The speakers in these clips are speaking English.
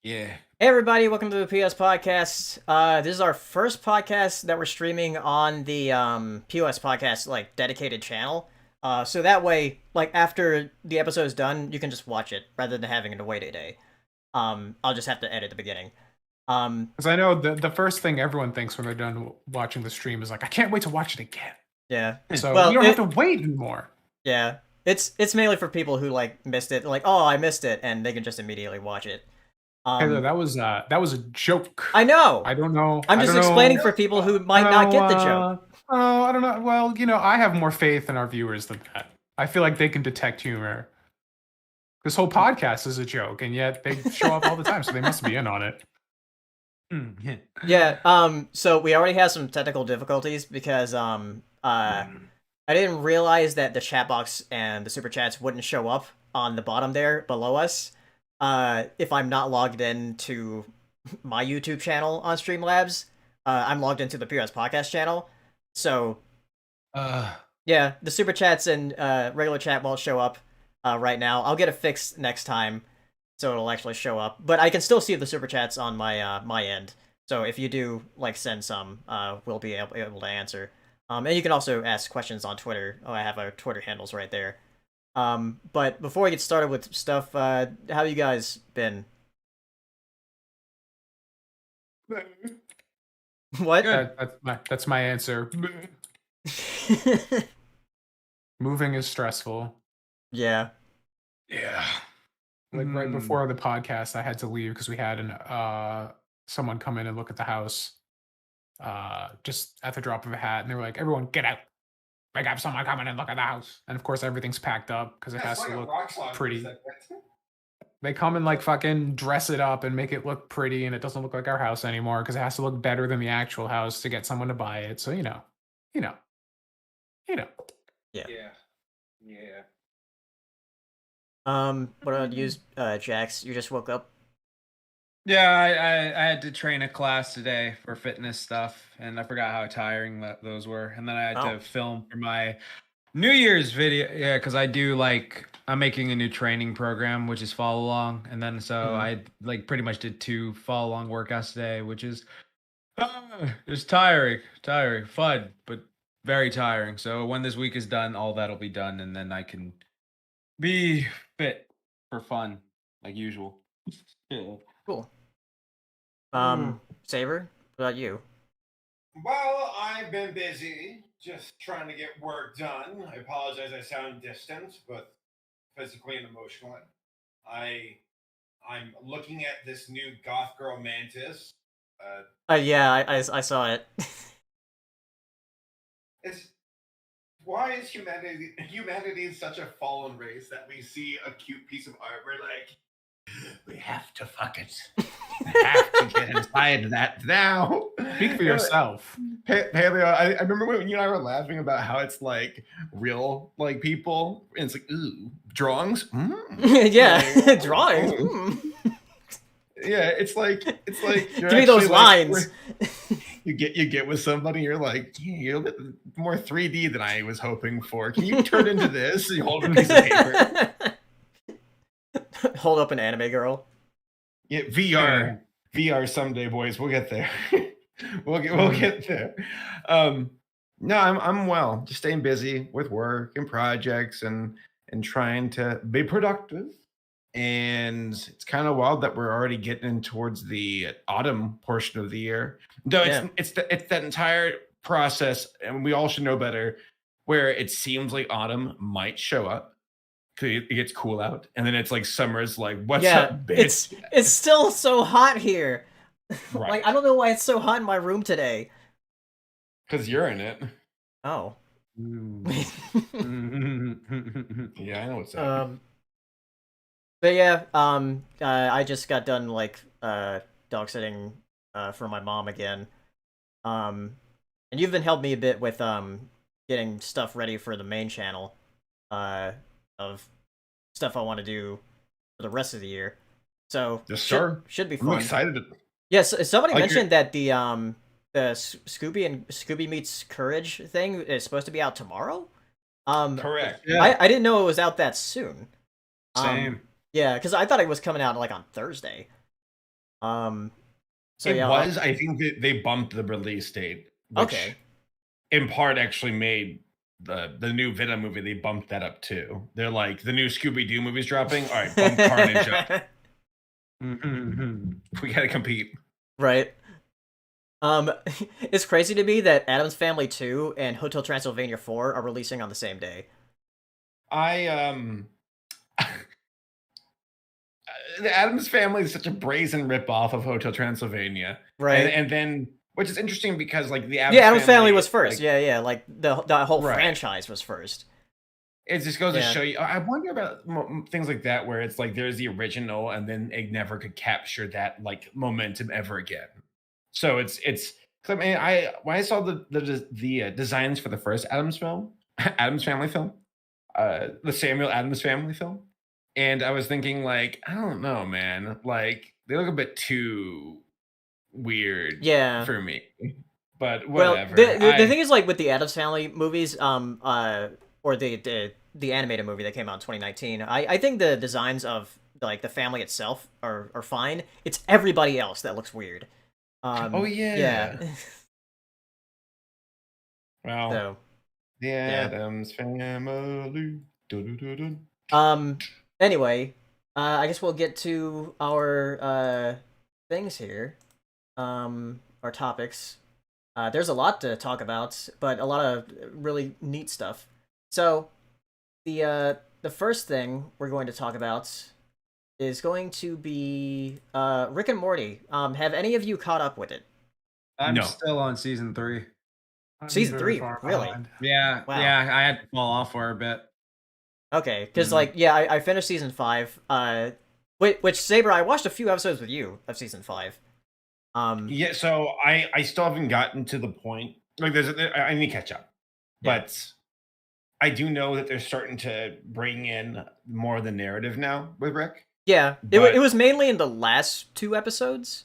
Yeah. Hey everybody, welcome to the POS podcast. This is our first podcast that we're streaming on the POS podcast dedicated channel. So that way, after the episode is done, you can just watch it rather than having to wait a day. I'll just have to edit the beginning. Um, Because I know the first thing everyone thinks when they're done watching the stream is like, I can't wait to watch it again. yeah. So you Well, don't have to wait anymore. yeah, it's mainly for people who missed it, oh I missed it, and they can just immediately watch it. Taylor, Um, that was a joke. I know. I don't know. I'm I just don't know. explaining for people who I might don't not know. get the joke. Oh, I don't know. Well, I have more faith in our viewers than that. I feel like they can detect humor. This whole podcast is a joke, and yet they show up all the time, so they must be in on it. Yeah, so we already have some technical difficulties because I didn't realize that the chat box and the super chats wouldn't show up on the bottom there below us if I'm not logged in to my YouTube channel on Streamlabs. I'm logged into the PRS podcast channel. So yeah, the super chats and regular chat won't show up right now. I'll get it fixed next time so it'll actually show up. But I can still see the super chats on my my end. So if you do send some, we'll be able to answer. And you can also ask questions on Twitter. Oh, I have our Twitter handles right there. But before we get started with stuff, how you guys been? What? Good. That's my answer. Moving is stressful. Yeah. Yeah. Like right before the podcast, I had to leave because we had someone come in and look at the house just at the drop of a hat, and they were like, "Everyone, get out! I got someone coming and look at the house." And of course, everything's packed up because it has to look pretty. They come and fucking dress it up and make it look pretty, and it doesn't look like our house anymore because it has to look better than the actual house to get someone to buy it. So you know, you know. Yeah. Yeah. Yeah. What about you, Jax? You just woke up? Yeah, I had to train a class today for fitness stuff, and I forgot how tiring those were. And then I had to film for my New Year's video. Yeah, because I'm making a new training program, which is follow along. And then so I pretty much did 2 follow along workouts today, which is it's tiring, fun, but very tiring. So when this week is done, all that'll be done, and then I can be fit for fun, like usual. Yeah. Cool. Saber, what about you? Well, I've been busy just trying to get work done. I apologize I sound distant, but physically and emotionally. I'm looking at this new goth girl Mantis. Yeah, I saw it. It's why is humanity such a fallen race that we see a cute piece of art, we're like, we have to fuck it. We have to get inside that now. Speak for yourself. Paleo, I remember when you and I were laughing about how it's like real people, and it's like, ooh, drawings. Yeah, drawings. Yeah, it's like give me those lines. You get with somebody, you're like, yeah, you're a bit more 3D than I was hoping for. Can you turn into this? You hold a piece of paper. Hold up an anime girl. Yeah, VR someday, boys. We'll get there. we'll get there. No, I'm well. Just staying busy with work and projects and trying to be productive. And it's kind of wild that we're already getting in towards the autumn portion of the year. Though it's that entire process, and we all should know better, where it seems like autumn might show up. It gets cool out, and then it's like summer's like, what's up, bitch? It's still so hot here. Right. I don't know why it's so hot in my room today. Because you're in it. Oh. Yeah, I know what's up. But yeah, I just got done dog sitting for my mom again. And you've been helping me a bit with getting stuff ready for the main channel. Of stuff I want to do for the rest of the year. So yes, sir. Should be fun. I'm excited. Yes, somebody mentioned that the Scooby Meets Courage thing is supposed to be out tomorrow. Correct. Yeah. I didn't know it was out that soon. Same. Yeah, because I thought it was coming out on Thursday. So it yeah, was. I think that they bumped the release date, which okay. in part actually made the new Venom movie. They bumped that up too. They're like, the new Scooby Doo movie's dropping. All right, bump Carnage up. We gotta compete. Right. It's crazy to me that Addams Family 2 and Hotel Transylvania 4 are releasing on the same day. The Addams Family is such a brazen ripoff of Hotel Transylvania, Right. And then, which is interesting because like the Addams Family was first. like, Yeah, like the whole Right. franchise was first. it just goes to Yeah. show you. I wonder about things like that where it's like there's the original and then it never could capture that like momentum ever again. So it's 'cause I mean when I saw the designs for the first Addams film, Addams Family film, the Samuel Addams Family film, and I was thinking like, I don't know, man, like they look a bit too weird Yeah. for me. But Well, whatever. the thing is, like with the Addams Family movies, or the animated movie that came out in 2019, I think the designs of like the family itself are fine. It's everybody else that looks weird. Oh yeah. Yeah. Well, So, the Addams Family. Dun-dun-dun-dun. anyway, I guess we'll get to our things here. Our topics. There's a lot to talk about, but a lot of really neat stuff. So, the first thing we're going to talk about is going to be Rick and Morty. Have any of you caught up with it? I'm No. still on season 3. I'm Season very 3, far really? behind. Yeah, Wow. yeah, I had to fall off for a bit. Okay, because like I finished season 5. Which Saber, I watched a few episodes with you of season 5. Yeah, so I still haven't gotten to the point. Like I need to catch up. Yeah. But I do know that they're starting to bring in more of the narrative now with Rick. Yeah, But- it was mainly in the last 2 episodes.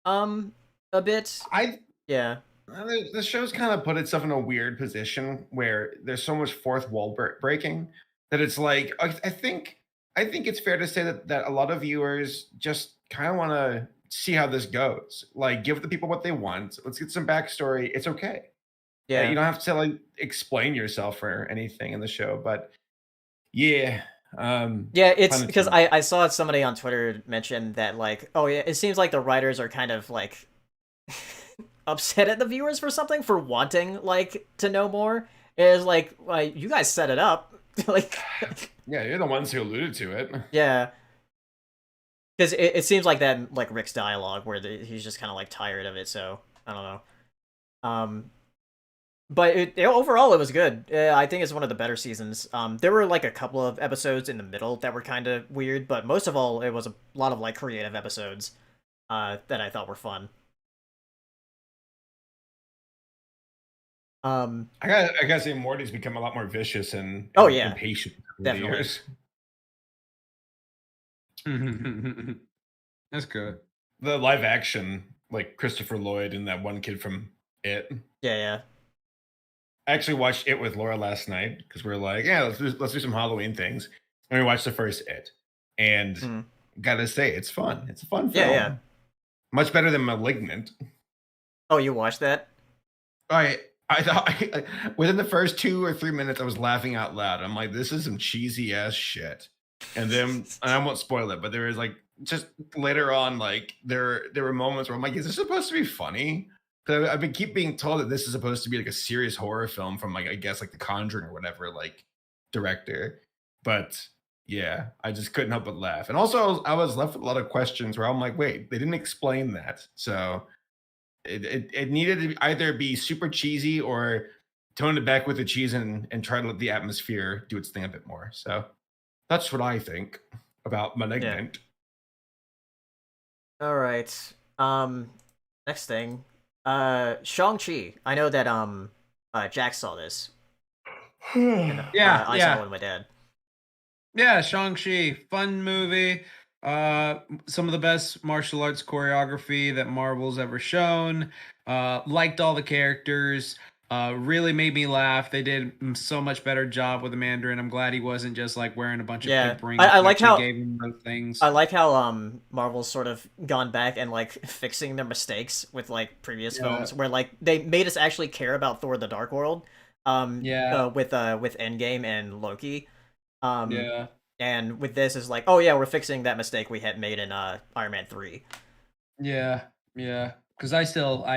A bit. Yeah. The show's kind of put itself in a weird position where there's so much fourth wall breaking that it's like I think it's fair to say that a lot of viewers just kind of want to see how this goes. Like, give the people what they want. Let's get some backstory. It's okay. Yeah. You don't have to like explain yourself or anything in the show, but yeah. Yeah, it's Pun because intended. I saw somebody on Twitter mention that like, oh yeah, it seems like the writers are kind of like upset at the viewers for something for wanting like to know more. Is like you guys set it up. Like Yeah, you're the ones who alluded to it. yeah. Because it seems like that in, like Rick's dialogue where he's just kind of like tired of it, so I don't know. But overall it was good. I think it's one of the better seasons. There were like a couple of episodes in the middle that were kind of weird, but most of all it was a lot of like creative episodes that I thought were fun. I gotta say, Morty's become a lot more vicious and Oh, yeah. impatient over the Definitely. years. That's good. The live action, like Christopher Lloyd and that one kid from It. Yeah. I actually watched It with Laura last night because we were like, yeah, let's do some Halloween things. And we watched the first It, and gotta say, it's fun. It's a fun film. Yeah. Much better than Malignant. Oh, you watched that? I thought within the first 2 or 3 minutes, I was laughing out loud. I'm like, this is some cheesy ass shit. And then, and I won't spoil it, but there was like just later on, like there were moments where I'm like, is this supposed to be funny? Because I've been being told that this is supposed to be like a serious horror film from like I guess like The Conjuring or whatever like director. But yeah, I just couldn't help but laugh. And also, I was left with a lot of questions where I'm like, wait, they didn't explain that, so. It needed to either be super cheesy or tone it back with the cheese and try to let the atmosphere do its thing a bit more. So that's what I think about Malignant. All right. Next thing. Shang-Chi. I know that Jack saw this. And, Yeah, I yeah. saw it with my dad. Yeah, Shang-Chi, fun movie. Some of the best martial arts choreography that Marvel's ever shown. Liked all the characters. Really made me laugh. They did so much better job with the Mandarin. I'm glad he wasn't just like wearing a bunch of Yeah, pink rings. I like Actually how gave him those things. I like how Marvel's sort of gone back and like fixing their mistakes with like previous Yeah. films where like they made us actually care about Thor: The Dark World, Yeah. with Endgame and Loki, Yeah. and with this is like, oh yeah, we're fixing that mistake we had made in Iron Man 3. Yeah, yeah. Because I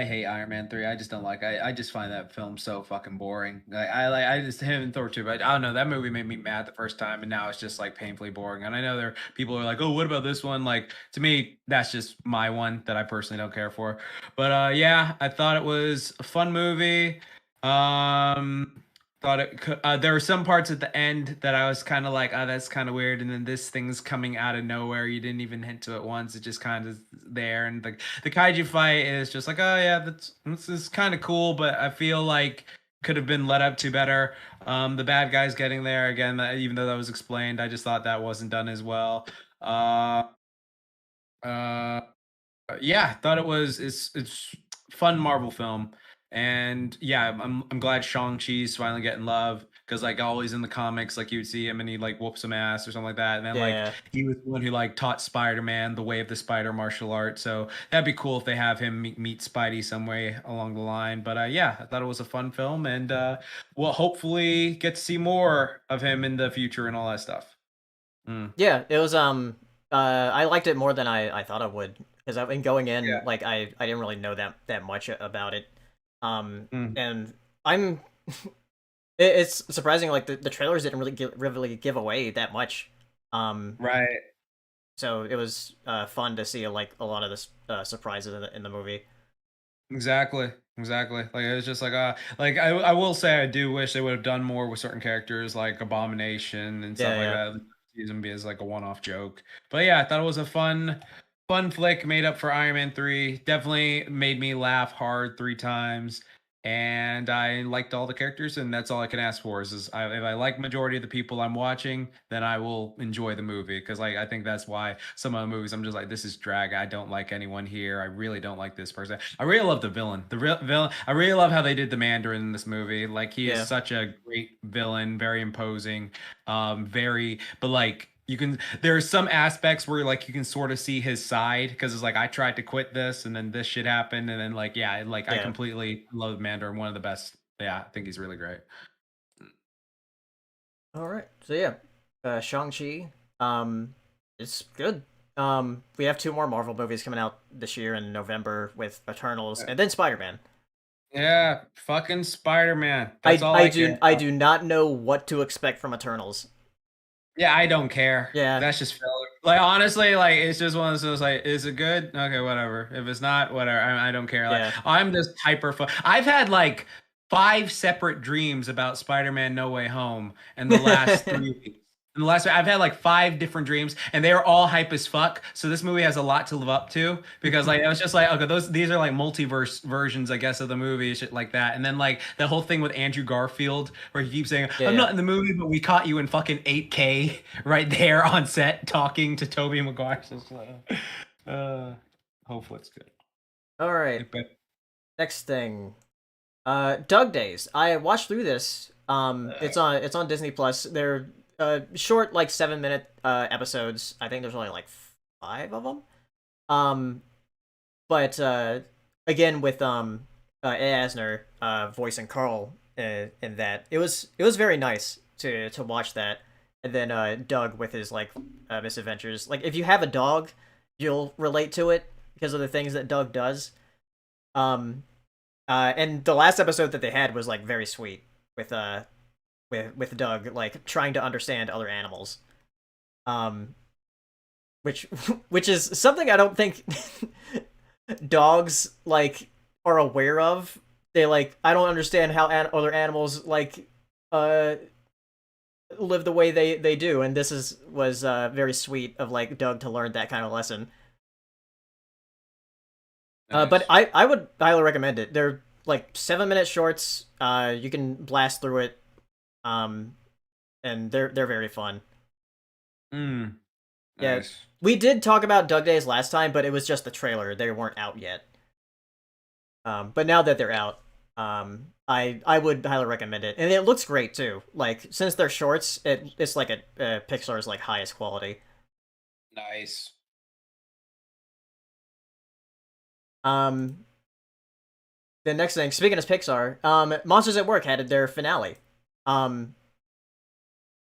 hate Iron Man 3. I just don't like. I just find that film so fucking boring. I just him and Thor 2, but I don't know. That movie made me mad the first time, and now it's just like painfully boring. And I know there are people who are like, oh, what about this one? Like to me, that's just my one that I personally don't care for. But yeah, I thought it was a fun movie. Um, thought there were some parts at the end that I was kind of like, oh, that's kind of weird, and then this thing's coming out of nowhere. You didn't even hint to it once. It just kind of there, and the kaiju fight is just like, oh yeah, this is kind of cool, but I feel like could have been led up to better. The bad guys getting there again, even though that was explained, I just thought that wasn't done as well. Uh, uh, yeah, thought it's fun Marvel film, and yeah, I'm glad Shang-Chi's finally getting love because like always in the comics, like you would see him and he like whoops some ass or something like that, and then like Yeah, he was the one who like taught Spider-Man the way of the spider martial art, so that'd be cool if they have him meet Spidey some way along the line. But yeah, I thought it was a fun film, and we'll hopefully get to see more of him in the future and all that stuff. Mm. yeah, it was I liked it more than I thought I would because I've been going in Yeah. like I didn't really know that much about it, Mm. and I'm it's surprising like the trailers didn't really give away that much, um Right. so it was fun to see like a lot of the surprises in the movie. Exactly. Exactly. Like it was just like I will say I do wish they would have done more with certain characters like Abomination and stuff Yeah, like yeah, that. Use them be as like a one-off joke. But yeah, I thought it was a fun flick made up for Iron Man 3. Definitely made me laugh hard 3 times. And I liked all the characters, and that's all I can ask for is if I like majority of the people I'm watching, then I will enjoy the movie. Because like I think that's why some of the movies I'm just like, this is drag. I don't like anyone here. I really don't like this person. I really love the villain. The real villain. I really love how they did the Mandarin in this movie. Like he is yeah, such a great villain, very imposing, very, but like you can there are some aspects where like you can sort of see his side because it's like I tried to quit this and then this shit happened and then like yeah like I yeah. completely love Mandarin, one of the best. Yeah, I think he's really great. All right, so yeah, Shang-Chi, it's good. We have two more Marvel movies coming out this year in November with Eternals and then Spider-Man. Yeah, fucking Spider-Man, that's all I care I about. do not know what to expect from Eternals. Yeah, I don't care. Yeah, That's just filler. Like honestly, like it's just one of those like, is it good? Okay, whatever. If it's not, whatever. I don't care. Like yeah, I'm just hyper fun. I've had like 5 separate dreams about Spider-Man No Way Home in the last 3 weeks. In the last, I've had like 5 different dreams, and they are all hype as fuck. So this movie has a lot to live up to because like I was just like, okay, these are like multiverse versions, I guess, of the movie, shit like that. And then like the whole thing with Andrew Garfield, where he keeps saying, yeah, "I'm yeah. not in the movie, but we caught you in fucking 8K right there on set talking to Tobey Maguire." So, hopefully it's good. All right, But, next thing, Doug Days. I watched through this. It's on Disney Plus. They're short, like 7 minute episodes. I think there's only like 5 of them. Um, but again with Ed Asner voicing Carl in that, it was very nice to watch that. And then Doug with his like misadventures. Like if you have a dog, you'll relate to it because of the things that Doug does. Um, and the last episode that they had was like very sweet with with Doug like trying to understand other animals. Um, which which is something I don't think dogs like are aware of. They like I don't understand how other animals like uh live the way they do, and this is was very sweet of like Doug to learn that kind of lesson. But nice. I would highly recommend it. They're like 7 minute shorts. You can blast through it. Um, and they're very fun. Mm, Yeah, nice. we did talk about Doug Days last time, but it was just the trailer. They weren't out yet. But now that they're out, I would highly recommend it, and it looks great too. Like since they're shorts, it's like a Pixar's like highest quality. Nice. The next thing, speaking of Pixar, Monsters at Work had their finale.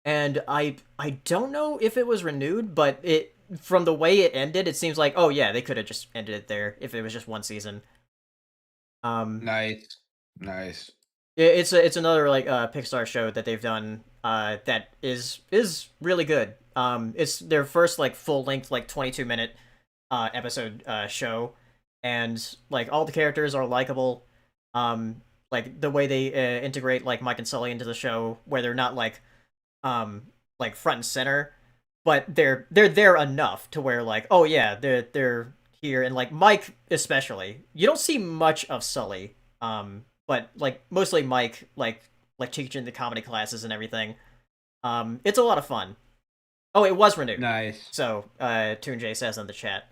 And I don't know if it was renewed, but it from the way it ended, it seems like, oh yeah, they could have just ended it there if it was just one season. Nice. It's another like Pixar show that they've done that is really good. It's their first like full length like 22-minute episode show, and like all the characters are likable. Like the way they integrate like Mike and Sully into the show, where they're not like front and center, but they're there enough to where like, oh yeah, they're here. And like Mike especially, you don't see much of Sully, but like mostly Mike, like teaching the comedy classes and everything. It's a lot of fun. Oh, it was renewed. Nice. So Toon J says in the chat.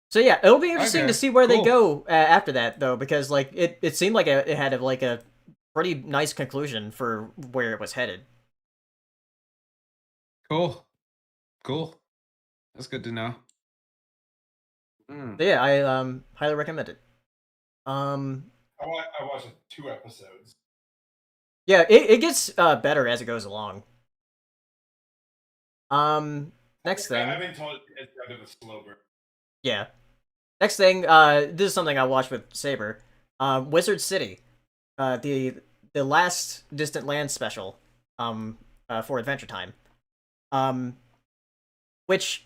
So yeah, it'll be interesting to see where they go after that, though, because like it seemed like it had a pretty nice conclusion for where it was headed. Cool. That's good to know. So yeah, I highly recommend it. I watched 2 episodes. Yeah, it gets better as it goes along. Next thing. I've been told it's kind of a slow burn. Yeah. Next thing, this is something I watched with Saber. Wizard City. The last Distant Lands special. For Adventure Time. Which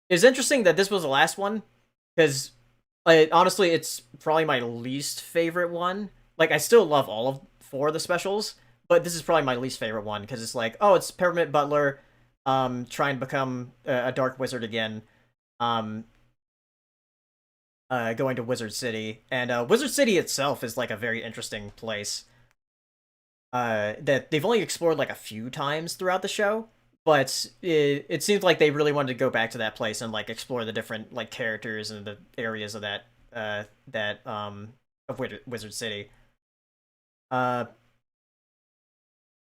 is interesting that this was the last one, because honestly, it's probably my least favorite one. Like, I still love all of 4 of the specials, but this is probably my least favorite one, because it's like, oh, it's Peppermint Butler trying to become a dark wizard again, going to Wizard City. And Wizard City itself is like a very interesting place that they've only explored like a few times throughout the show, but it seems like they really wanted to go back to that place and like explore the different like characters and the areas of that of Wizard City.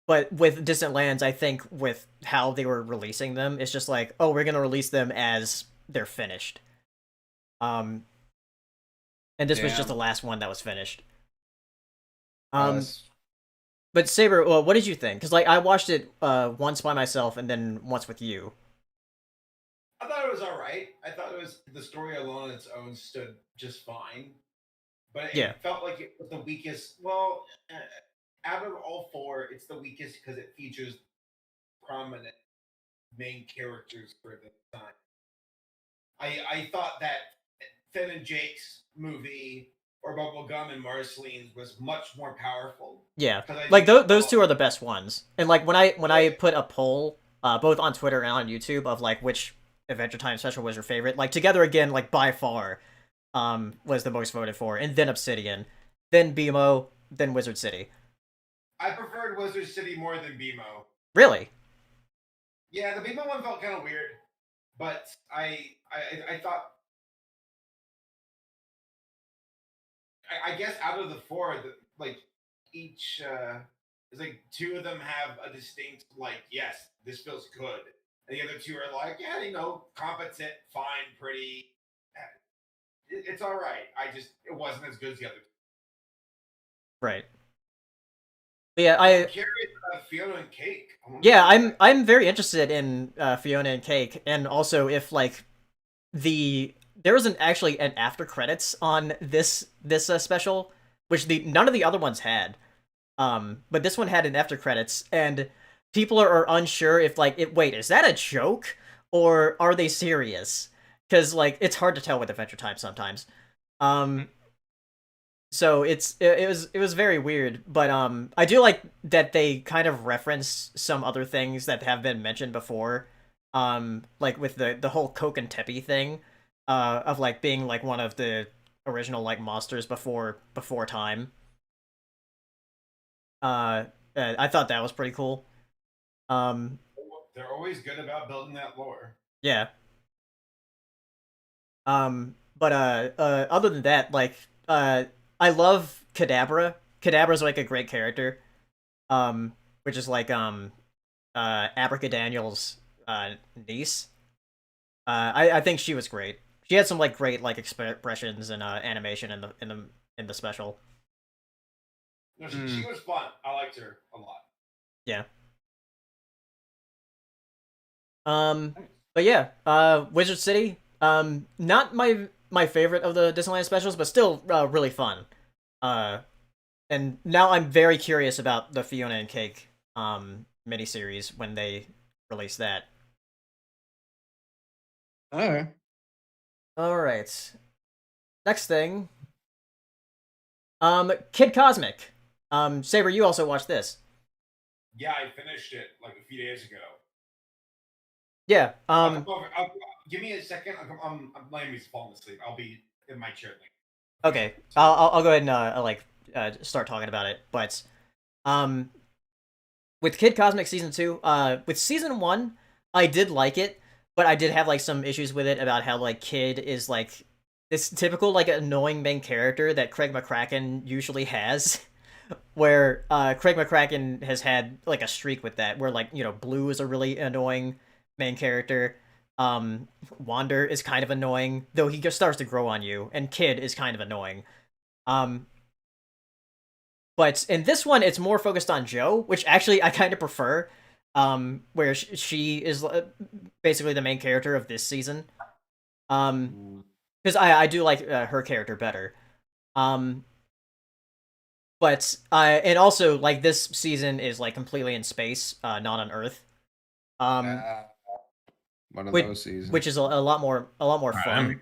But with Distant Lands, I think with how they were releasing them, it's just like, oh, we're gonna release them as they're finished. And this was just the last one that was finished. But Saber, well, what did you think? Because like I watched it once by myself and then once with you. I thought it was all right. I thought it was the story alone on its own stood just fine, but it felt like it was the weakest. Well, out of all 4, it's the weakest because it features prominent main characters for the time. I thought that Finn and Jake's movie or Bubblegum and Marceline's was much more powerful. Yeah, like those 2 are the best ones. And like when I put a poll, both on Twitter and on YouTube, of like which Adventure Time special was your favorite, like Together Again, like by far, was the most voted for, and then Obsidian, then BMO, then Wizard City. I preferred Wizard City more than BMO. Really? Yeah, the BMO one felt kind of weird, but I thought. I guess out of the 4, like each, it's like 2 of them have a distinct like, yes, this feels good, and the other 2 are like, yeah, competent, fine, pretty. It's all right. It wasn't as good as the other 2. Right. But yeah, I'm curious about Fiona and Cake. Yeah, I'm very interested in Fiona and Cake, and also if like there wasn't actually an after credits on this special, which none of the other ones had. But this one had an after credits, and people are unsure if like wait, is that a joke or are they serious? Because like it's hard to tell with Adventure Time sometimes. So it was very weird, but I do like that they kind of reference some other things that have been mentioned before, like with the whole Coke and Teppy thing, of like being like one of the original like monsters before time. I thought that was pretty cool. They're always good about building that lore. Yeah. But other than that, like I love Kadabra. Kadabra's like a great character. Which is like Abracadaniel's niece. I think she was great. She had some like great like expressions and animation in the special. No, she was fun. I liked her a lot. Yeah. But yeah, Wizard City. Not my favorite of the Disneyland specials, but still really fun. And now I'm very curious about the Fiona and Cake miniseries when they release that. Okay. All right. Next thing. Kid Cosmic. Saber, you also watched this. Yeah, I finished it like a few days ago. Yeah. Give me a second. I'm laying me falling asleep. I'll be in my chair. Okay. I'll go ahead and start talking about it. But with Kid Cosmic season 2, with season 1, I did like it, but I did have like some issues with it about how like Kid is like this typical like annoying main character that Craig McCracken usually has. Where Craig McCracken has had like a streak with that, where like, you know, Blue is a really annoying main character. Wander is kind of annoying, though he just starts to grow on you, and Kid is kind of annoying. But in this one, it's more focused on Joe, which actually I kind of prefer. Where she is basically the main character of this season. Because I do like her character better. But and also like this season is like completely in space, not on Earth. One of those seasons, which is a lot more fun.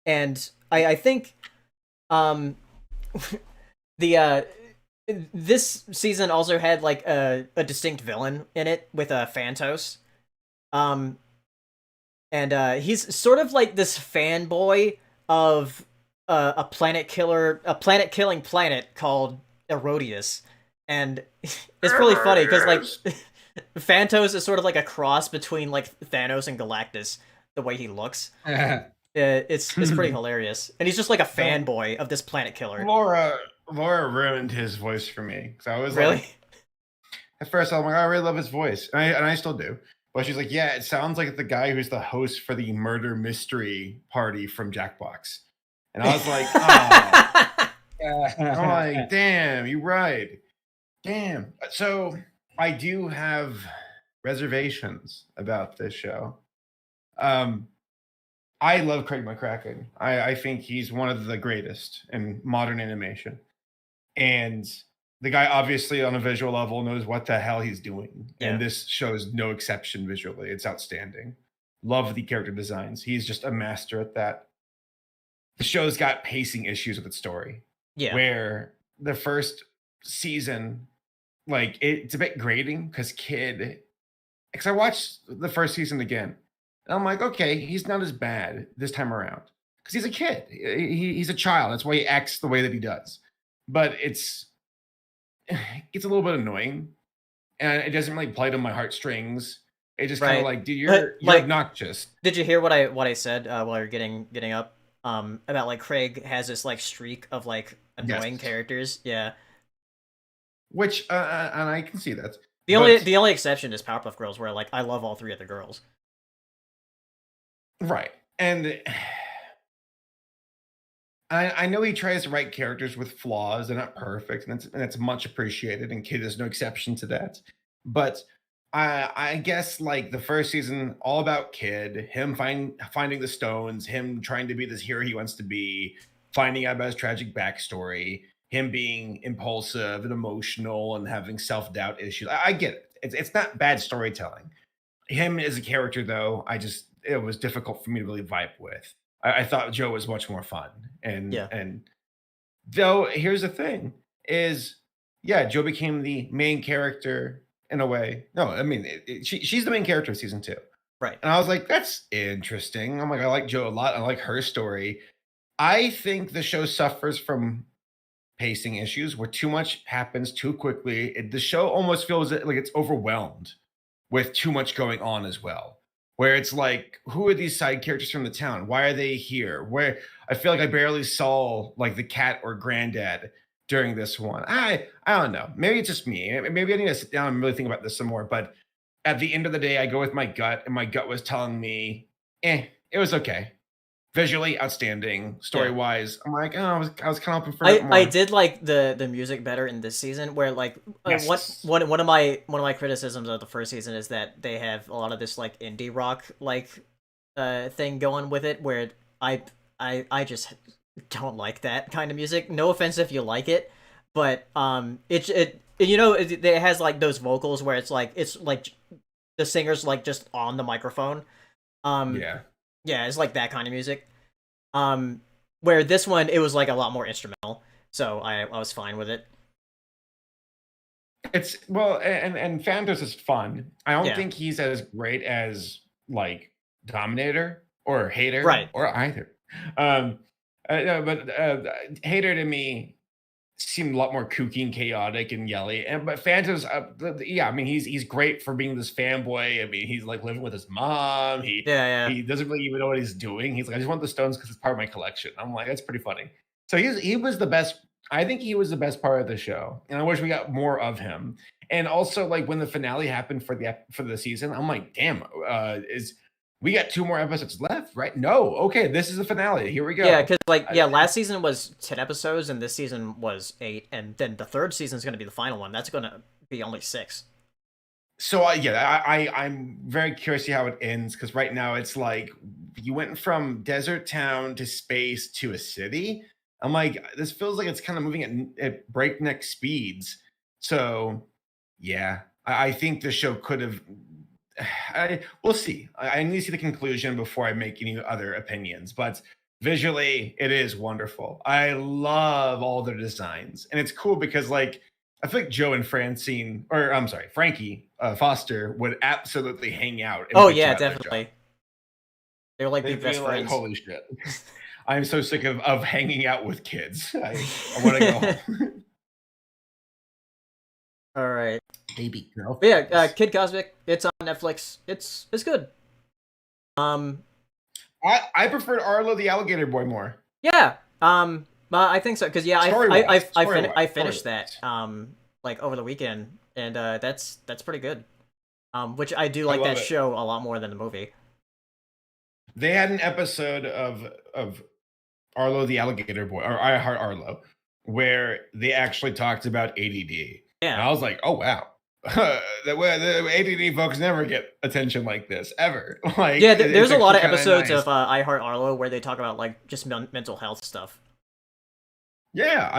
And I think the this season also had like a distinct villain in it with Phantos. And he's sort of like this fanboy of a planet-killing planet called Erodius, and it's really funny because like Phantos is sort of like a cross between like Thanos and Galactus, the way he looks. It's pretty hilarious, and he's just like a fanboy of this planet killer. Laura ruined his voice for me because I was really like, at first I'm like, I really love his voice, and I still do. But she's like, yeah, it sounds like the guy who's the host for the murder mystery party from Jackbox. And I was like, oh. I'm like, damn, you're right. Damn. So I do have reservations about this show. I love Craig McCracken. I think he's one of the greatest in modern animation. And the guy obviously on a visual level knows what the hell he's doing. Yeah. And this show is no exception visually. It's outstanding. Love the character designs. He's just a master at that. The show's got pacing issues with its story. Yeah. Where the first season, like, it's a bit grating because I watched the first season again. And I'm like, okay, he's not as bad this time around. Because he's a kid. He's a child. That's why he acts the way that he does. But it gets a little bit annoying. And it doesn't really play to my heartstrings. It just kind of like, dude, you're like, obnoxious. Did you hear what I said while you're getting up? About like Craig has this like streak of like annoying characters. Yeah. Which and I can see that. The only exception is Powerpuff Girls, where like I love all three of the girls. Right. And I know he tries to write characters with flaws. They're not perfect, and that's much appreciated, and Kid is no exception to that. But I guess like the first season, all about Kid, him finding the stones, him trying to be this hero he wants to be, finding out about his tragic backstory, him being impulsive and emotional and having self-doubt issues. I get it. It's not bad storytelling. Him as a character, though, it was difficult for me to really vibe with. I thought Joe was much more fun. And though here's the thing is, yeah, Joe became the main character in a way. No, I mean, she's the main character of season 2. Right. And I was like, that's interesting. I'm like, I like Joe a lot. I like her story. I think the show suffers from pacing issues where too much happens too quickly. The show almost feels like it's overwhelmed with too much going on as well. where it's like, who are these side characters from the town? Why are they here? Where I feel like I barely saw like the cat or granddad during this one. I don't know. Maybe it's just me. Maybe I need to sit down and really think about this some more. But at the end of the day, I go with my gut, and my gut was telling me, it was okay. Visually outstanding, story wise. I'm like, oh, I was kind of hoping for more. I did like the music better in this season, where like Yes. one of my criticisms of the first season is that they have a lot of this like indie rock like thing going with it, where I just don't like that kind of music. No offense if you like it, but it has like those vocals where it's like the singer's like just on the microphone. Yeah. Yeah, it's like that kind of music. Where this one, it was like a lot more instrumental, so I was fine with it. It's well, and Phantos is fun. I don't think he's as great as like Dominator or Hater, right? Or either. But Hater to me seemed a lot more kooky and chaotic and yelly. But Phantos, I mean, he's great for being this fanboy. I mean, he's like living with his mom. He doesn't really even know what he's doing. He's like, I just want the stones because it's part of my collection. I'm like, that's pretty funny. So he was the best. I think he was the best part of the show, and I wish we got more of him. And also, like when the finale happened for the season, I'm like, damn, we got 2 more episodes left, right? No, okay, this is the finale. Here we go. Yeah, because last season was 10 episodes, and this season was 8, and then the third season is going to be the final one. That's going to be only 6. So I'm very curious to see how it ends, because right now it's like you went from desert town to space to a city. I'm like, this feels like it's kind of moving at breakneck speeds. So yeah, I think the show could have. We'll see. I need to see the conclusion before I make any other opinions. But visually, it is wonderful. I love all their designs, and it's cool because like I feel like Joe and Frankie Foster would absolutely hang out. Oh yeah, definitely. They're like the best friends. Like, holy shit! I'm so sick of hanging out with kids. I want to go home. All right. Baby girl. But yeah, Kid Cosmic. It's on Netflix. It's good. I preferred Arlo the Alligator Boy more. Yeah. I think so because I finished that like over the weekend, and that's pretty good. Which I do like that show a lot more than the movie. They had an episode of Arlo the Alligator Boy, or I Heart Arlo, where they actually talked about ADD. Yeah. And I was like, oh wow. the ADD folks never get attention like this ever. Like, yeah, there's a lot of episodes of I Heart Arlo where they talk about like just mental health stuff. Yeah,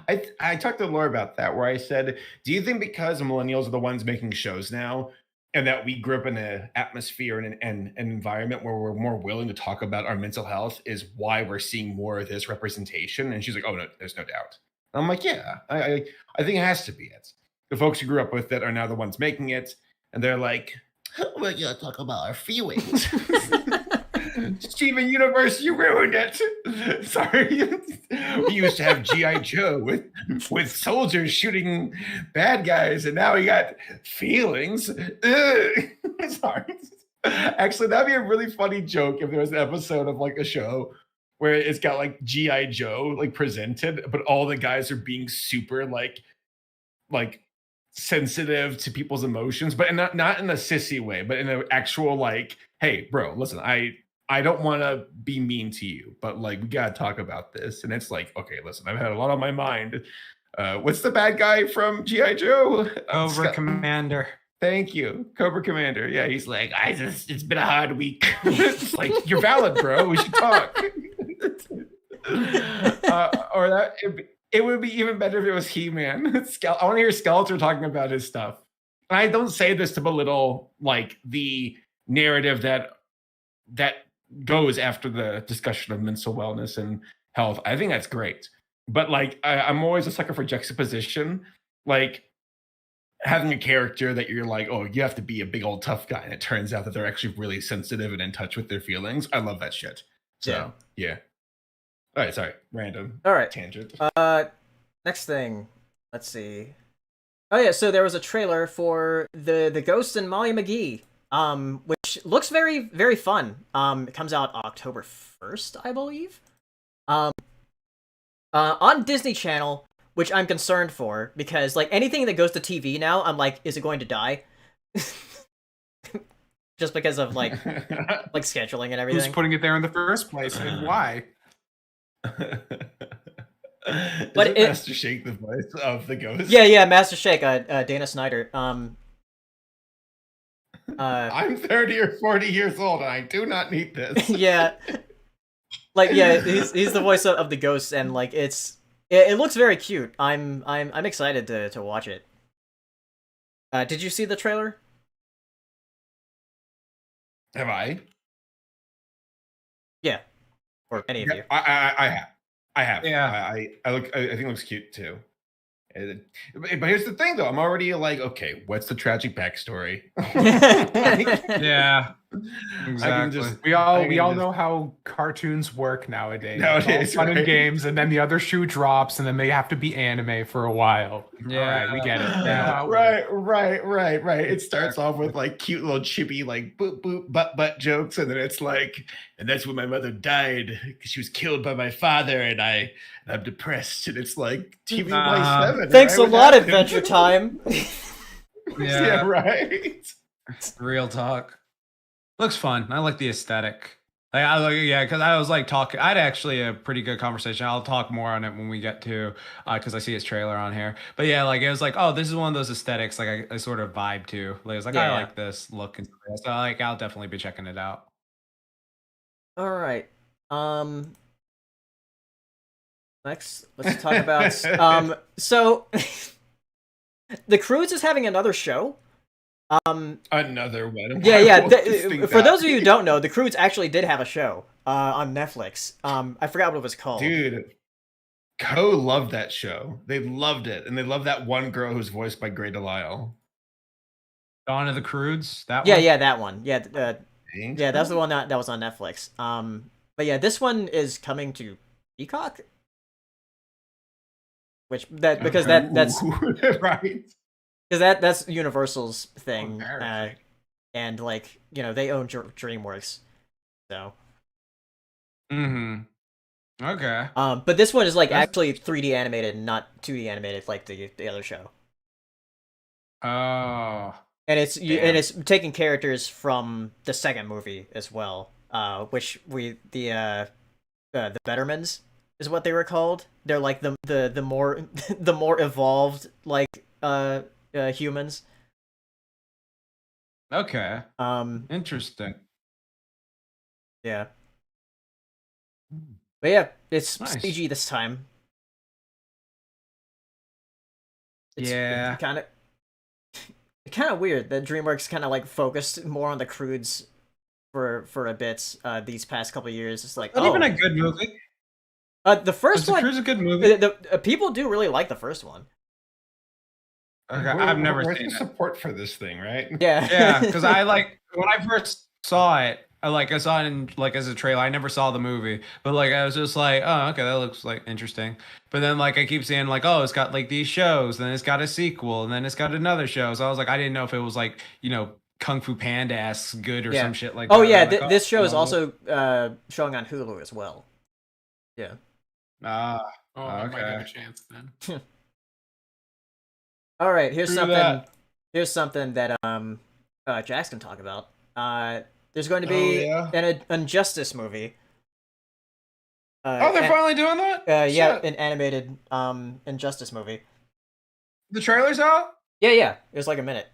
I talked to Laura about that, where I said, do you think because millennials are the ones making shows now, and that we grew up in an atmosphere and an environment where we're more willing to talk about our mental health is why we're seeing more of this representation? And she's like, oh no, there's no doubt. And I'm like, yeah, I think it has to be it. The folks who grew up with it are now the ones making it, and they're like, we're gonna talk about our feelings. Steven Universe, you ruined it. Sorry. We used to have G.I. Joe with soldiers shooting bad guys, and now we got feelings. Sorry. Actually, that'd be a really funny joke if there was an episode of like a show where it's got like G.I. Joe like presented, but all the guys are being super like sensitive to people's emotions, but not in a sissy way, but in an actual like, hey, bro, listen, I don't want to be mean to you, but like we gotta talk about this. And it's like, okay, listen, I've had a lot on my mind. What's the bad guy from G.I. Joe? Cobra Commander. Thank you, Cobra Commander. Yeah, he's like, it's been a hard week. It's like, you're valid, bro. We should talk. Or that. It would be even better if it was He-Man. I want to hear Skeletor talking about his stuff. And I don't say this to belittle like the narrative that goes after the discussion of mental wellness and health. I think that's great. But like I'm always a sucker for juxtaposition. Like having a character that you're like, oh, you have to be a big old tough guy. And it turns out that they're actually really sensitive and in touch with their feelings. I love that shit. So yeah. All right, sorry, random. All right, tangent. Next thing, let's see. Oh yeah, so there was a trailer for the Ghost and Molly McGee, which which looks very, very fun. It comes out October 1st, I believe. On Disney Channel, which I'm concerned for, because, like, anything that goes to TV now, I'm like, is it going to die? Just because of, like scheduling and everything. Who's putting it there in the first place, and why? But Master Shake the voice of the ghost? Yeah, Master Shake, Dana Snyder. I'm 30 or 40 years old, and I do not need this. Yeah. Like, yeah, he's the voice of the ghosts, and like it looks very cute. I'm excited to watch it. Did you see the trailer? Have I? Yeah. Or any of you. I have. Yeah. I think it looks cute too. But here's the thing, though. I'm already like, okay, what's the tragic backstory? Yeah, exactly. We all know how cartoons work nowadays. Nowadays, fun and games, and then the other shoe drops, and then they have to be anime for a while. Yeah, all right, we get it. Right. It starts off with like cute little chippy like boop boop butt jokes, and then it's like, and that's when my mother died because she was killed by my father, and I'm depressed, and it's like TV 7. Thanks a lot, Adventure Time. Yeah, right. Real talk. Looks fun. I like the aesthetic. Because I was like talking. I had actually a pretty good conversation. I'll talk more on it when we get to, because I see his trailer on here. But yeah, like it was like, oh, this is one of those aesthetics like I sort of vibe to. Like, it's like I like this look, and so like I'll definitely be checking it out. All right. Next, let's talk about so the Croods is having another show. Another one. Yeah. For those of you who don't know, the Croods actually did have a show on Netflix. I forgot what it was called. Dude, Co loved that show. They loved it, and they loved that one girl who's voiced by Grey Delisle. Dawn of the Croods. That one. Yeah, yeah, that one. Yeah, that's the one that was on Netflix. But yeah, this one is coming to Peacock. Because that's right. Because that's Universal's thing, and like they own DreamWorks, so. Okay. But this one is like actually 3D animated, and not 2D animated like the other show. Oh. And it's taking characters from the second movie as well, which the Bettermans is what they were called. They're like the more the more evolved like humans. Okay. Interesting. Yeah. But yeah, it's nice. CG this time. It's kind of weird that DreamWorks kind of like focused more on the Croods for a bit these past couple of years. It's like not even a good movie. The first one, The Croods a good movie. The people do really like the first one. Okay, I've never where's seen the it. support for this thing, right? Yeah, because I like when I first saw it. I saw it in like as a trailer. I never saw the movie, but like I was just like, oh, okay, that looks like interesting. But then like I keep seeing like, oh, it's got like these shows, then it's got a sequel, and then it's got another show. So I was like, I didn't know if it was like Kung Fu Panda-esque good or some shit like that. Oh yeah, like, this show is also showing on Hulu as well. Yeah. I okay. might have a chance then. All right, here's something. Here's something that Jax can talk about. There's going to be an Injustice movie. They're finally doing that? Yeah, an animated Injustice movie. The trailer's out? Yeah. It was like a minute.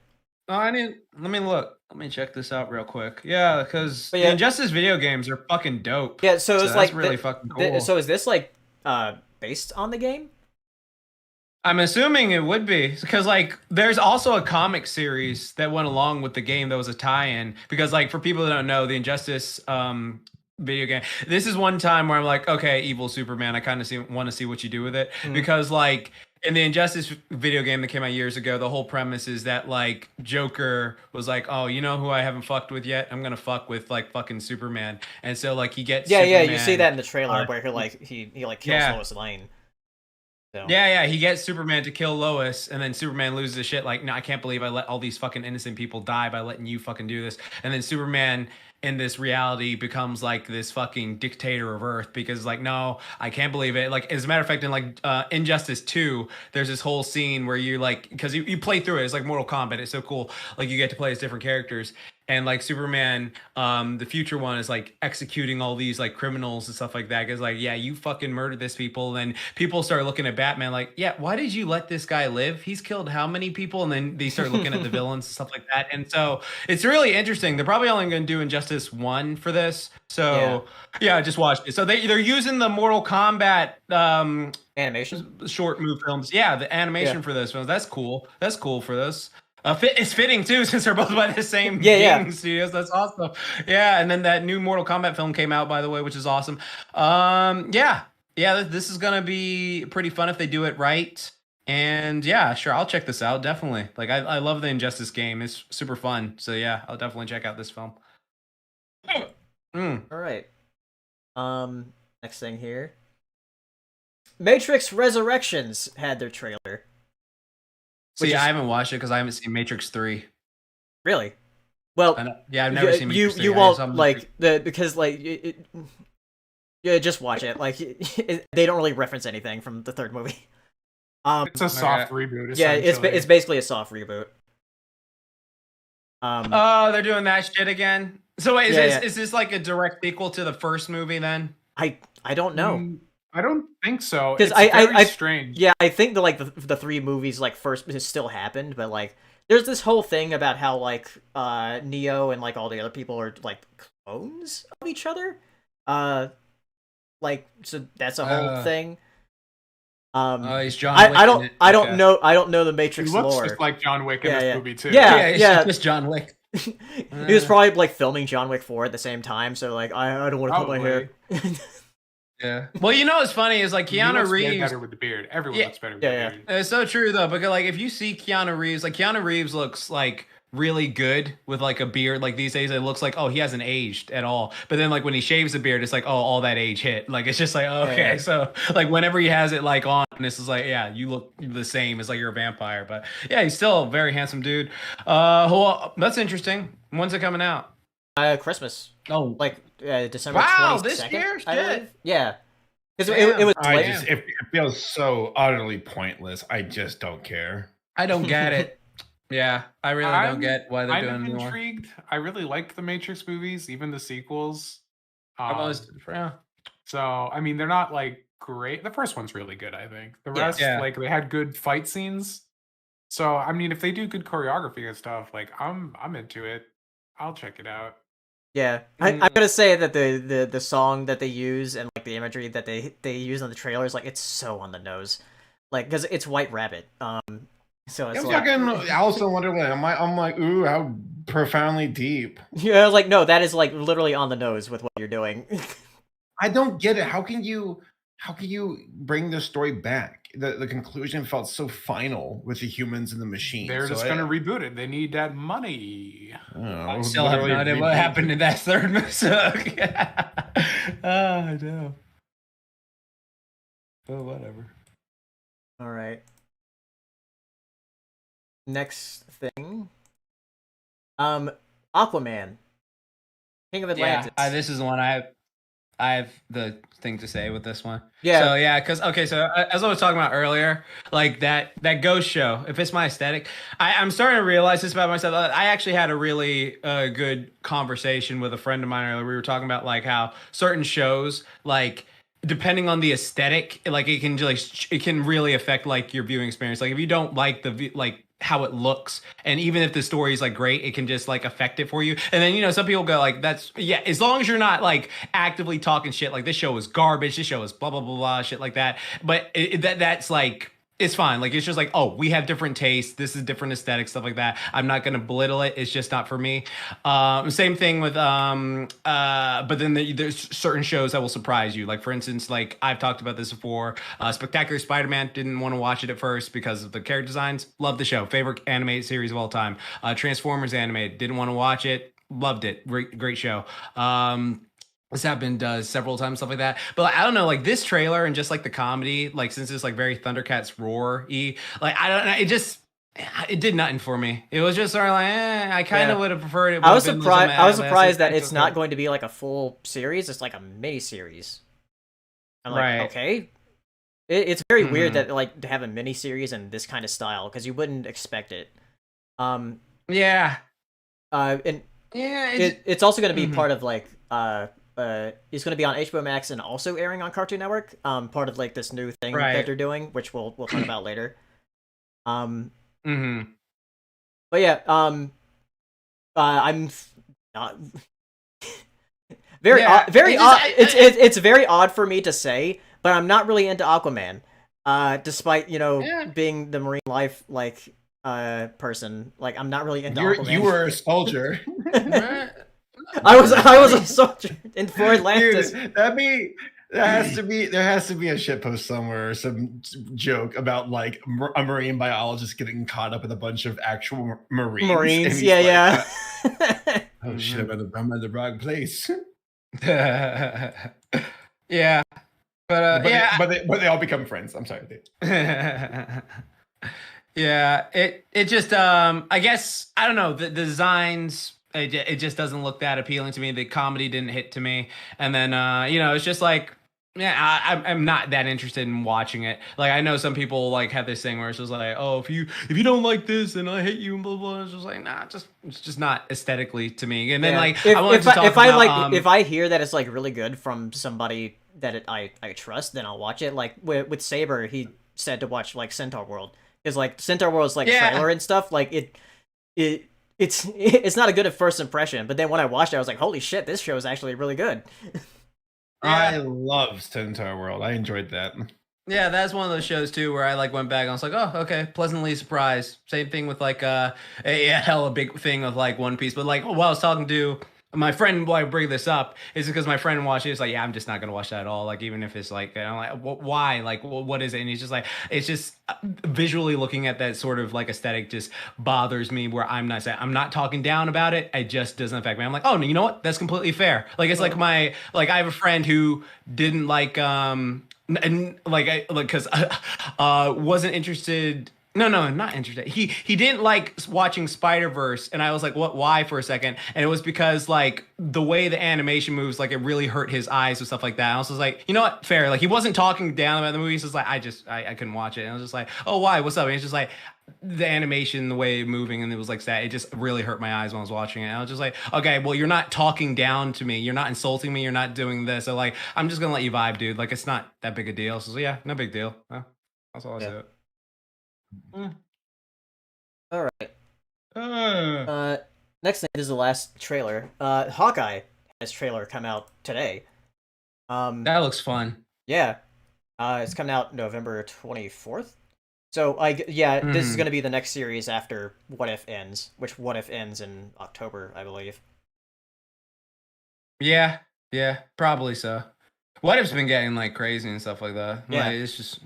Let me look. Let me check this out real quick. Yeah, because the Injustice video games are fucking dope. Yeah, so it's like really fucking cool. So is this like based on the game? I'm assuming it would be, because like there's also a comic series that went along with the game that was a tie-in, because like for people that don't know, the Injustice video game, this is one time where I'm like, okay, evil Superman, I kind of want to see what you do with it, because like in the Injustice video game that came out years ago, the whole premise is that like Joker was like, oh, you know who I haven't fucked with yet? I'm gonna fuck with like fucking Superman, and so like he gets Superman, you see that in the trailer where he kills Yeah. Lois Lane. So. Yeah, he gets Superman to kill Lois, and then Superman loses his shit. Like, no, I can't believe I let all these fucking innocent people die by letting you fucking do this. And then Superman in this reality becomes like this fucking dictator of Earth because, like, no, I can't believe it. Like, as a matter of fact, in like Injustice 2, there's this whole scene where you like, because you play through it, it's like Mortal Kombat. It's so cool. Like, you get to play as different characters. And like Superman, the future one is like executing all these like criminals and stuff like that. Cause like, yeah, you fucking murdered this people. And then people start looking at Batman like, yeah, why did you let this guy live? He's killed how many people? And then they start looking at the villains and stuff like that. And so it's really interesting. They're probably only going to do Injustice 1 for this. So yeah, I just watched it. So they're using the Mortal Kombat animation short move films. Yeah, the animation for this one. That's cool. That's cool for this. It's fitting too, since they're both by the same gaming studios. That's awesome. Yeah, and then that new Mortal Kombat film came out, by the way, which is awesome. This is gonna be pretty fun if they do it right. And yeah, sure, I'll check this out definitely. Like I love the Injustice game; it's super fun. So yeah, I'll definitely check out this film. All right. Next thing here, Matrix Resurrections had their trailer. See, I haven't watched it because I haven't seen Matrix 3. Really? Well, I've never seen Matrix 3. You won't like because like just watch it. Like they don't really reference anything from the third movie. It's a soft reboot. Yeah, it's basically a soft reboot. Oh, they're doing that shit again. So wait, is this like a direct sequel to the first movie then? I don't know. I don't think so. Because I strange. Yeah, I think the 3 movies like first still happened, but like there's this whole thing about how like Neo and like all the other people are like clones of each other. Like so that's a whole thing. He's John Wick. I don't know the Matrix he looks lore. just like John Wick in this movie too. Yeah, just John Wick. He was probably like filming John Wick 4 at the same time, so like I don't want to cut my hair. Yeah. Well, you know what's funny is like Keanu Reeves better with the beard. Everyone looks better with the beard. It's so true though, because like if you see Keanu Reeves, like Keanu Reeves looks like really good with like a beard. Like these days, it looks like he hasn't aged at all. But then like when he shaves the beard, it's like all that age hit. Like it's just like okay. So like whenever he has it like on, this is like you look the same. It's like you're a vampire. But yeah, he's still a very handsome dude. Well, that's interesting. When's it coming out? Christmas. Oh, like December 22nd, this year? Shit. Yeah. Because it was. It feels so utterly pointless. I just don't care. I don't get it. Yeah, I really don't get why they're doing more. I'm intrigued. I really liked the Matrix movies, even the sequels. So I mean, they're not like great. The first one's really good, I think. The rest, like, they had good fight scenes. So I mean, if they do good choreography and stuff, like I'm into it. I'll check it out. Yeah, I'm gonna say that the song that they use and like the imagery that they use on the trailers, like it's so on the nose, like because it's White Rabbit. So it's like fucking Alice in Wonderland. I'm like, ooh, how profoundly deep. Yeah, like no, that is like literally on the nose with what you're doing. I don't get it. How can you bring the story back? The conclusion felt so final with the humans and the machines. They're just going to reboot it. They need that money. I still have no idea what happened in that third movie. I know. Oh, whatever. All right. Next thing. Aquaman. King of Atlantis. Yeah, this is the one I have the thing to say with this one. Yeah. So yeah, because so as I was talking about earlier, like that ghost show, if it's my aesthetic, I'm starting to realize this about myself. I actually had a really good conversation with a friend of mine earlier. We were talking about like how certain shows, like depending on the aesthetic, like it can really affect like your viewing experience. Like if you don't like how it looks, and even if the story is like great, it can just like affect it for you. And then some people go like, that's as long as you're not like actively talking shit like this show is garbage, this show is blah blah blah blah shit like that. But that's like, it's fine. Like it's just like, oh, we have different tastes, this is different aesthetic, stuff like that. I'm not gonna belittle it, it's just not for me. Same thing with but then there's certain shows that will surprise you. Like for instance, like I've talked about this before, Spectacular Spider-Man, didn't want to watch it at first because of the character designs. Loved the show, favorite animated series of all time. Transformers animated, didn't want to watch it, loved it, great show. This happened several times, stuff like that. But like, I don't know, like this trailer and just like the comedy, like since it's like very Thundercats roar-y, like I don't know, it did nothing for me. It was just sort of like, I kind of would have preferred it. I was surprised that it's not going to be like a full series. It's like a mini series. I'm like, okay. It's very weird that like to have a mini series in this kind of style because you wouldn't expect it. And it's also going to be part of like it's going to be on HBO Max and also airing on Cartoon Network. Part of like this new thing that they're doing, which we'll talk about later. But yeah, I'm not odd. It's very odd for me to say, but I'm not really into Aquaman. Despite being the marine life like person, like I'm not really into Aquaman. You were a soldier. I was a soldier for Atlantis. Dude, there has to be a shitpost somewhere or some joke about like a marine biologist getting caught up with a bunch of actual Marines. Yeah. Oh shit! I'm in the wrong place. Yeah, but they all become friends. I'm sorry. Yeah, it just I guess I don't know the designs. It just doesn't look that appealing to me. The comedy didn't hit to me, and then it's just like I'm not that interested in watching it. Like I know some people like have this thing where it's just like, oh, if you don't like this, then I hate you and blah blah. It's just like it's just not aesthetically to me. And then like if I hear that it's like really good from somebody that I trust, then I'll watch it. Like with Saber, he said to watch like Centaur World. Is like Centaur World's like trailer and stuff. Like it's not a good at first impression, but then when I watched it, I was like, holy shit, this show is actually really good. I love Centaur World. I enjoyed that. Yeah, that's one of those shows too where I like went back and I was like, oh, okay, pleasantly surprised. Same thing with like a big thing with like One Piece, but like while I was talking to my friend, why I bring this up is because my friend watched it. It's like, yeah, I'm just not gonna watch that at all. Like, even if it's like, and I'm like, why? Like, what is it? And he's just like, it's just visually looking at that sort of like aesthetic just bothers me. Where I'm not talking down about it. It just doesn't affect me. I'm like, oh, no, you know what? That's completely fair. Like, it's like I have a friend who didn't like because wasn't interested. No, not interested. He didn't like watching Spider-Verse, and I was like, what? Why? For a second, and it was because like the way the animation moves, like it really hurt his eyes and stuff like that. And I was like, you know what? Fair. Like he wasn't talking down about the movie. He's just like, I couldn't watch it, and I was just like, oh, why? What's up? And it's just like the animation, the way it moving, and it was like that. It just really hurt my eyes when I was watching it. And I was just like, okay, well, you're not talking down to me. You're not insulting me. You're not doing this. So like, I'm just gonna let you vibe, dude. Like it's not that big a deal. So yeah, no big deal. That's all I said. All right. Next thing, this is the last trailer. Hawkeye has trailer come out today. That looks fun. Yeah. It's coming out November 24th. So this is going to be the next series after What If ends, which What If ends in October, I believe. Yeah, probably so. What If's been getting like crazy and stuff like that. Yeah, like, it's just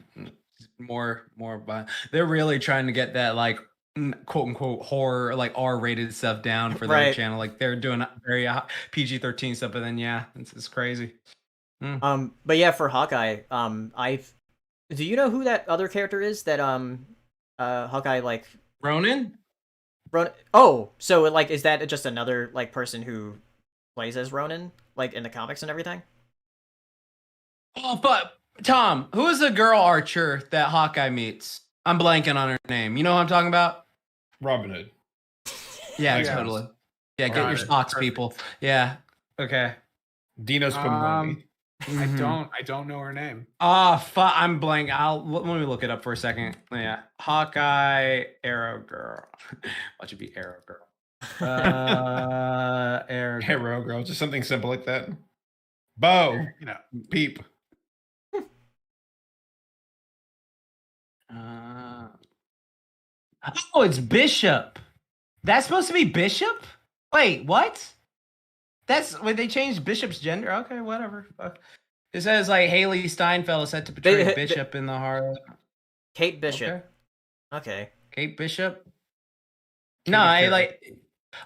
more. But they're really trying to get that like quote unquote horror like R-rated stuff down for their channel. Like they're doing very PG-13 stuff, but then it's crazy. But yeah, for Hawkeye, do you know who that other character is that Hawkeye like Ronan? Oh, so like is that just another like person who plays as Ronan like in the comics and everything? Oh, but Tom, who is the girl archer that Hawkeye meets? I'm blanking on her name. You know what I'm talking about? Robin Hood. Yeah, totally. Yeah, get your socks, people. Yeah. Okay. Dino Spumoni. I don't know her name. Fuck, I'm blank. Let me look it up for a second. Yeah, Hawkeye, Arrow Girl. Watch it be Arrow Girl. Arrow Girl, just something simple like that. Bo, Peep. Oh, it's Bishop. That's supposed to be Bishop? Wait, what? Wait, they changed Bishop's gender? Okay, whatever. It says like Haley Steinfeld is set to portray Bishop in the horror. Kate Bishop. Okay. Kate Bishop. No, I like.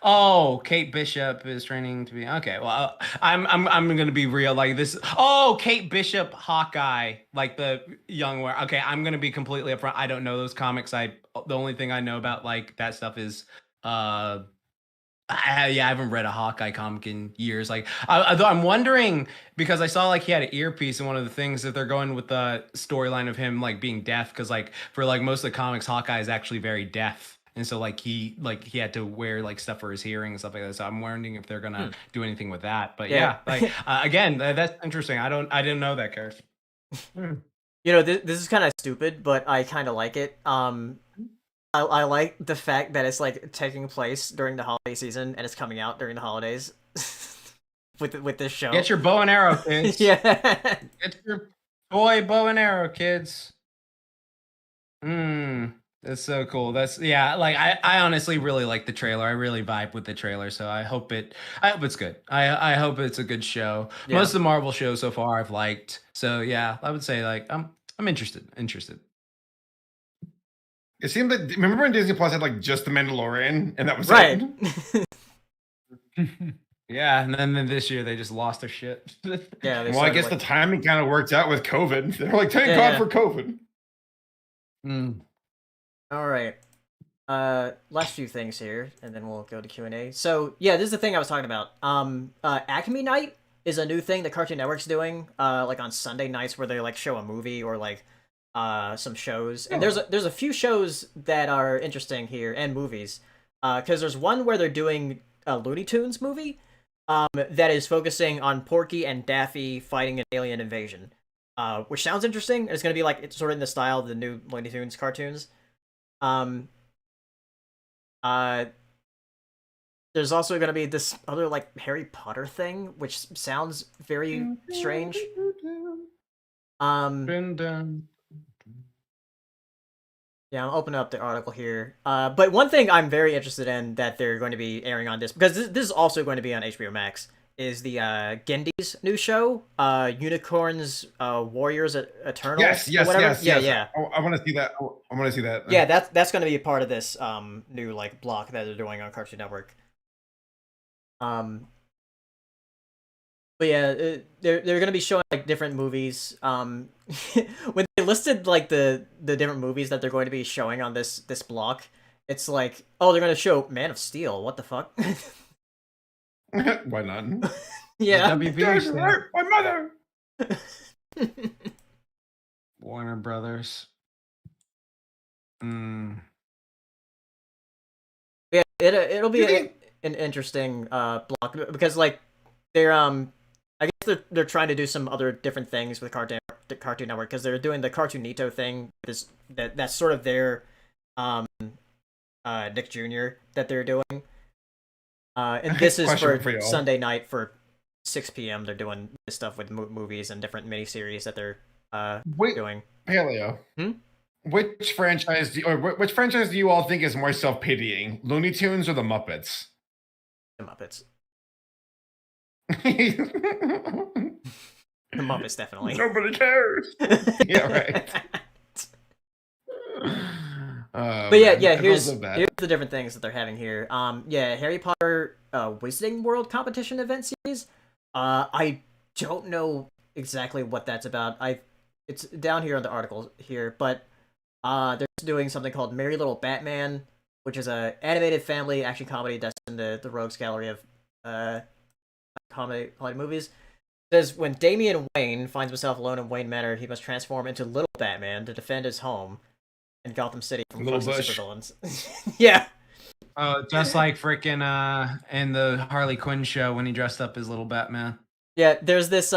Oh, Kate Bishop is training to be okay. Well, I'm gonna be real like this. Oh, Kate Bishop, Hawkeye, like the young one. Okay, I'm gonna be completely upfront. I don't know those comics. The only thing I know about like that stuff is I haven't read a Hawkeye comic in years. Like, although I'm wondering because I saw like he had an earpiece, and one of the things that they're going with the storyline of him like being deaf, because like for like most of the comics, Hawkeye is actually very deaf, and so like he had to wear like stuff for his hearing and stuff like that. So I'm wondering if they're gonna do anything with that. But yeah, like again, that's interesting. I didn't know that character. You know, this is kind of stupid, but I kind of like it. I like the fact that it's like taking place during the holiday season and it's coming out during the holidays with this show. Get your bow and arrow, kids. Yeah. Get your toy bow and arrow, kids. That's so cool. That's like I honestly really like the trailer. I really vibe with the trailer, so I hope it's good. I hope it's a good show. Yeah. Most of the Marvel shows so far I've liked. So yeah, I would say like I'm interested. It seemed like, remember when Disney Plus had like just The Mandalorian, and that was right. Yeah, and then this year they just lost their shit. Yeah. Well, I guess the timing kind of worked out with COVID. They're like, thank God for COVID. All right. Last few things here, and then we'll go to Q&A. So yeah, this is the thing I was talking about. Acme Night is a new thing that Cartoon Network's doing. Like on Sunday nights where they like show a movie or like some shows. And there's a few shows that are interesting here and movies. Because there's one where they're doing a Looney Tunes movie that is focusing on Porky and Daffy fighting an alien invasion. Which sounds interesting. It's going to be like it's sort of in the style of the new Looney Tunes cartoons. There's also going to be this other like Harry Potter thing, which sounds very strange. Yeah, I'm opening up the article here. But one thing I'm very interested in that they're going to be airing on this, because this is also going to be on HBO Max, is the Gendy's new show, Unicorns Warriors Eternal. Yes. Yeah. I want to see that. I want to see that. Yeah, that's going to be a part of this new like block that they're doing on Cartoon Network. But yeah, they're going to be showing like different movies. When they listed like the different movies that they're going to be showing on this block, it's like, oh, they're going to show Man of Steel. What the fuck? Why not? Yeah. WB hurt my mother. Warner Brothers. Yeah, it'll be an interesting block because like they're I guess they're trying to do some other different things with Cartoon Network because they're doing the Cartoonito thing. That's sort of their Nick Jr. that they're doing. And this is for Sunday night for 6 p.m. They're doing this stuff with movies and different miniseries that they're doing. Paleo. Which franchise do you all think is more self-pitying, Looney Tunes or the Muppets? The Muppets. The Muppets, definitely. Nobody cares. Yeah, right. But yeah, here's the different things that they're having here. Harry Potter Wizarding World competition event series. I don't know exactly what that's about. It's down here in the article here, but they're doing something called Merry Little Batman, which is a animated family action comedy that's in the Rogues Gallery of comedy movies. It says when Damian Wayne finds himself alone in Wayne Manor, he must transform into Little Batman to defend his home in Gotham City from supervillains. Yeah. Oh, just like freaking in the Harley Quinn show when he dressed up as Little Batman. Yeah, there's this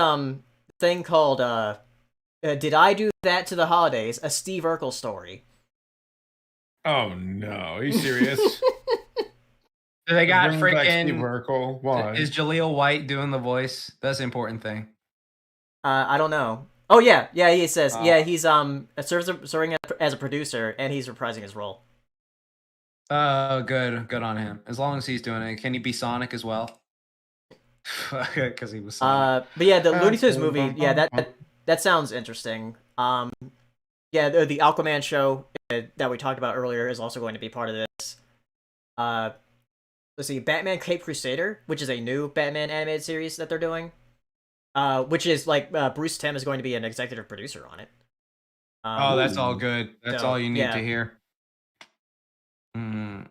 thing called Did I Do That to the Holidays? A Steve Urkel story. Oh no, are you serious? They got freaking Steve Urkel. Why? Is Jaleel White doing the voice? That's the important thing. I don't know. Oh yeah, he says he's serving as a producer and he's reprising his role. Good on him. As long as he's doing it, can he be Sonic as well? Because he was Sonic. But yeah, the Looney Tunes movie, that sounds interesting. The Aquaman show that we talked about earlier is also going to be part of this. let's see, Batman Cape Crusader, which is a new Batman animated series that they're doing. Which is like Bruce Timm is going to be an executive producer on it. Oh, that's all good. That's so, all you need yeah. to hear. Mm.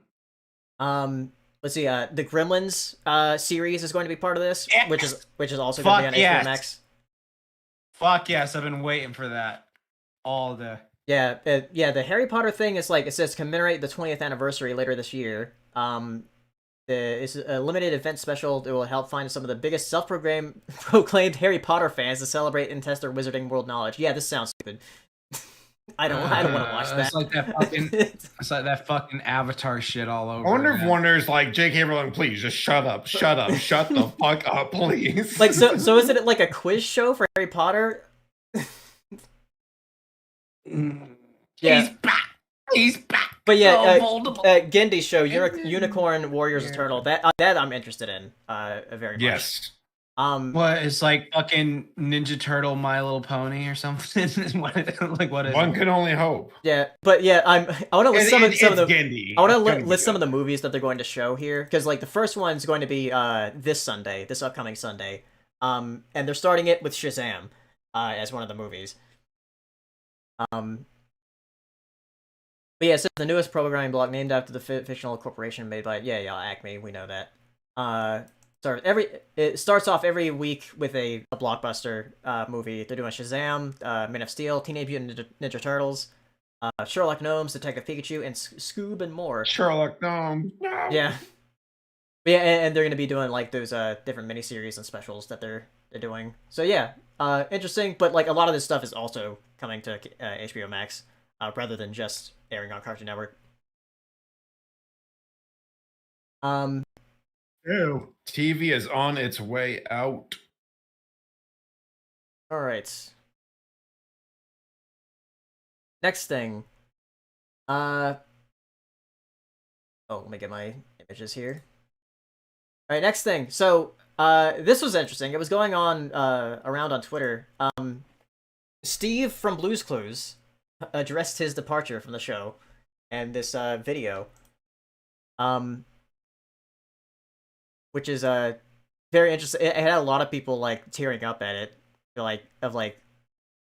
Let's see. The Gremlins series is going to be part of this, Yes! which is also going to be on HBO Max. Fuck yes, I've been waiting for that all day. Yeah, the Harry Potter thing is like, it says commemorate the 20th anniversary later this year. It's a limited event special that will help find some of the biggest proclaimed Harry Potter fans to celebrate and test their wizarding world knowledge. Yeah, this sounds stupid. I don't want to watch that. It's like that fucking, it's like that fucking Avatar shit all over. I wonder if Warner's like, J.K. Rowling, please just shut up, shut the fuck up, please. Like, so is it like a quiz show for Harry Potter? Yeah. He's back. But yeah, Gendy show, Unicorn Warriors Eternal. That I'm interested in. Very much. Yes. What, it's like fucking Ninja Turtle, My Little Pony, or something. What is One can only hope. Yeah, but yeah, I want to list some of the Gendy. I want to list some of the movies that they're going to show here, because like the first one's going to be this upcoming Sunday, and they're starting it with Shazam, as one of the movies. But yeah, so the newest programming block named after the fictional corporation made by Acme. We know that. It starts off every week with a blockbuster movie. They're doing Shazam, Man of Steel, Teenage Mutant Ninja Turtles, Sherlock Gnomes, Detective Pikachu, and Scoob and more. Sherlock Gnomes. No. Yeah. But yeah, and they're gonna be doing like those different miniseries and specials that they're doing. So yeah, interesting. But like a lot of this stuff is also coming to HBO Max rather than just airing on Cartoon Network. Ew. TV is on its way out. All right. Next thing. Let me get my images here. All right, next thing. So, this was interesting. It was going on around on Twitter. Steve from Blue's Clues addressed his departure from the show and this video. Which is very interesting. It had a lot of people like tearing up at it,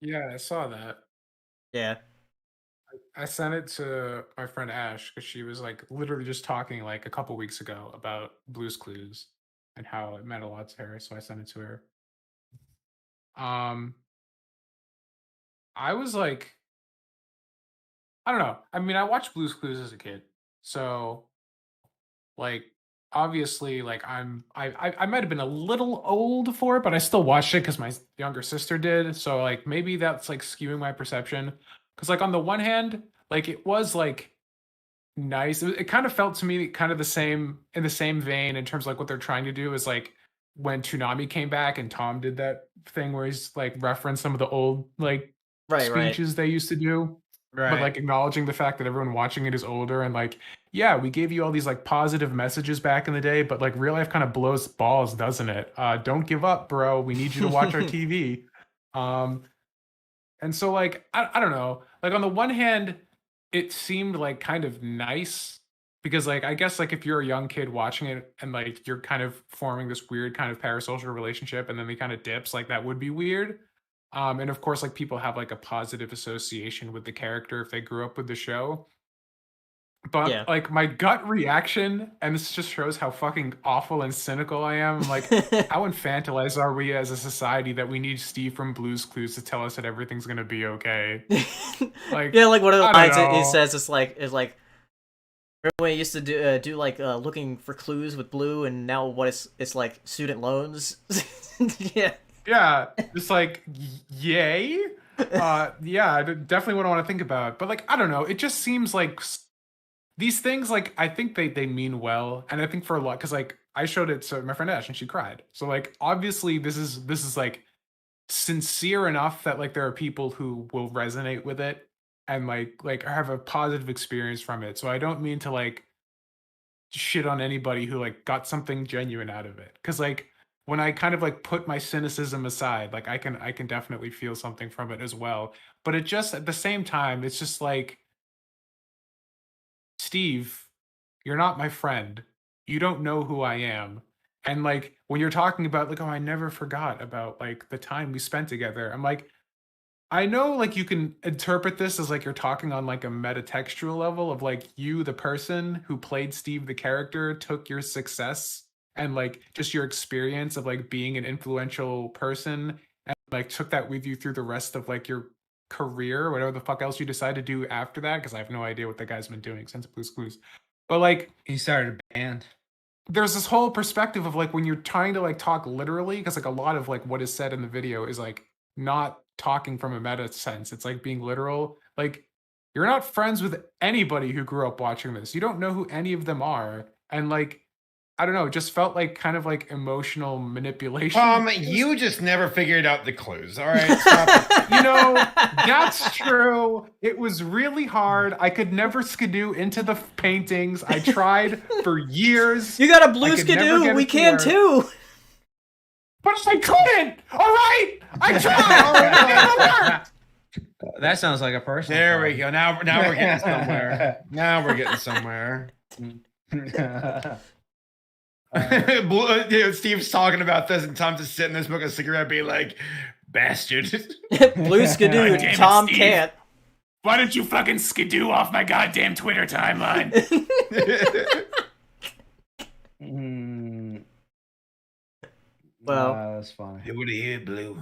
Yeah, I saw that. Yeah. I sent it to my friend Ash because she was like literally just talking like a couple weeks ago about Blue's Clues and how it meant a lot to her. So I sent it to her. I was like, I don't know. I mean, I watched Blue's Clues as a kid, so like obviously like I might have been a little old for it, but I still watched it because my younger sister did. So like maybe that's like skewing my perception. Because like on the one hand, like it was like nice. It kind of felt to me kind of the same in the same vein in terms of like what they're trying to do is like when Toonami came back and Tom did that thing where he's like referenced some of the old like speeches they used to do. Right. But like acknowledging the fact that everyone watching it is older and like, yeah, we gave you all these like positive messages back in the day, but like real life kind of blows balls, doesn't it? Don't give up, bro. We need you to watch our TV. And so like, I don't know. Like on the one hand, it seemed like kind of nice because like, I guess like if you're a young kid watching it and like you're kind of forming this weird kind of parasocial relationship and then they kind of dips, like that would be weird. And of course, like people have like a positive association with the character if they grew up with the show. But like my gut reaction, and this just shows how fucking awful and cynical I am. Like, how infantilized are we as a society that we need Steve from Blue's Clues to tell us that everything's gonna be okay? Like, yeah, like one of the lines he says is like, remember when he used to do like looking for clues with Blue, and now what it's like student loans. Yeah. Yeah, just like, yay. Yeah, I definitely what I want to think about. But like, I don't know. It just seems like these things, like, I think they mean well. And I think for a lot, because like I showed it to my friend Ash and she cried. So like, obviously this is like sincere enough that like there are people who will resonate with it and like have a positive experience from it. So I don't mean to like shit on anybody who like got something genuine out of it. Because like, when I kind of like put my cynicism aside, like I can definitely feel something from it as well. But it just at the same time, it's just like, Steve, you're not my friend. you don't know who I am. And like when you're talking about like, oh, I never forgot about like the time we spent together. I'm like, I know like you can interpret this as like you're talking on like a metatextual level of like you, the person who played Steve the character, took your success and like just your experience of like being an influential person and like took that with you through the rest of like your career, whatever the fuck else you decide to do after that, because I have no idea what the guy's been doing since Blue's Clues. But like He started a band. there's this whole perspective of like when you're trying to like talk literally, because like a lot of like what is said in the video is like not talking from a meta sense. It's like being literal. Like you're not friends with anybody who grew up watching this. You don't know who any of them are. And like, I don't know, it just felt like kind of like emotional manipulation. You just never figured out the clues. All right, stop it. You know, that's true. It was really hard. I could never skidoo into the paintings. I tried for years. You got a blue I could never skidoo. get We it to can work. too. But I couldn't. All right, I tried. That sounds like a person. There we go. Now we're getting somewhere. Now we're getting somewhere. Steve's talking about this, and Tom's just sitting there smoking a cigarette, being like, "Bastard." Blue skidoo. Damn it, Tom Steve. can't. Why don't you fucking skidoo off my goddamn Twitter timeline? Well, that's funny. It would have hit Blue.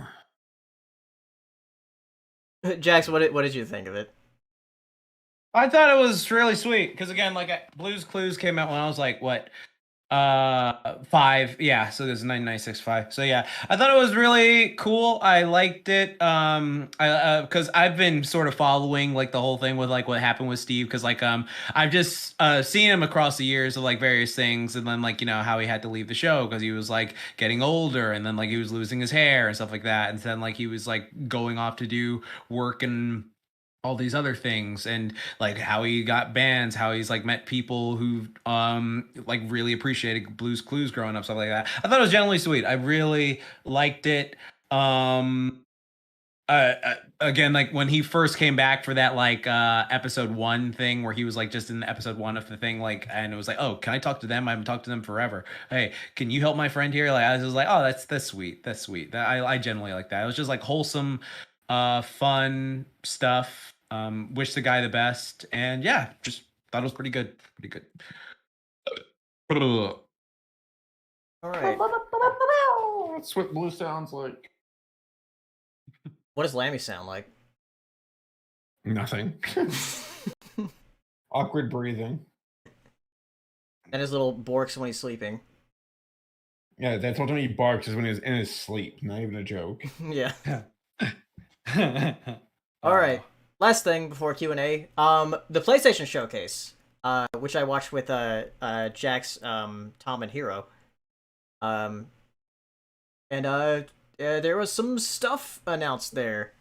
Jax, what did you think of it? I thought it was really sweet because again, like Blue's Clues came out when I was like what, 5, yeah. So there's 9965. So yeah, I thought it was really cool. I liked it. Because I've been sort of following like the whole thing with like what happened with Steve. Because like I've just seen him across the years of like various things, and then like how he had to leave the show because he was like getting older, and then like he was losing his hair and stuff like that, and then like he was like going off to do work and all these other things, and like how he got bands, how he's like met people who like really appreciated Blue's Clues growing up, stuff like that. I thought it was generally sweet. I really liked it. Again, like when he first came back for that like episode 1 thing where he was like just in episode 1 of the thing, like, and it was like, oh, can I talk to them? I haven't talked to them forever. Hey, can you help my friend here? Like I was just like, oh, that's sweet. That's sweet. I generally like that. It was just like wholesome, fun stuff. Wish the guy the best, and yeah, just thought it was pretty good. All right. That's what Blue sounds like. What does Lammy sound like? Nothing. Awkward breathing. And his little borks when he's sleeping. Yeah, that's what when he barks is when he's in his sleep. Not even a joke. Yeah. All right. Last thing before Q&A. The PlayStation Showcase, which I watched with Jax, Tom, and Hero. And there was some stuff announced there.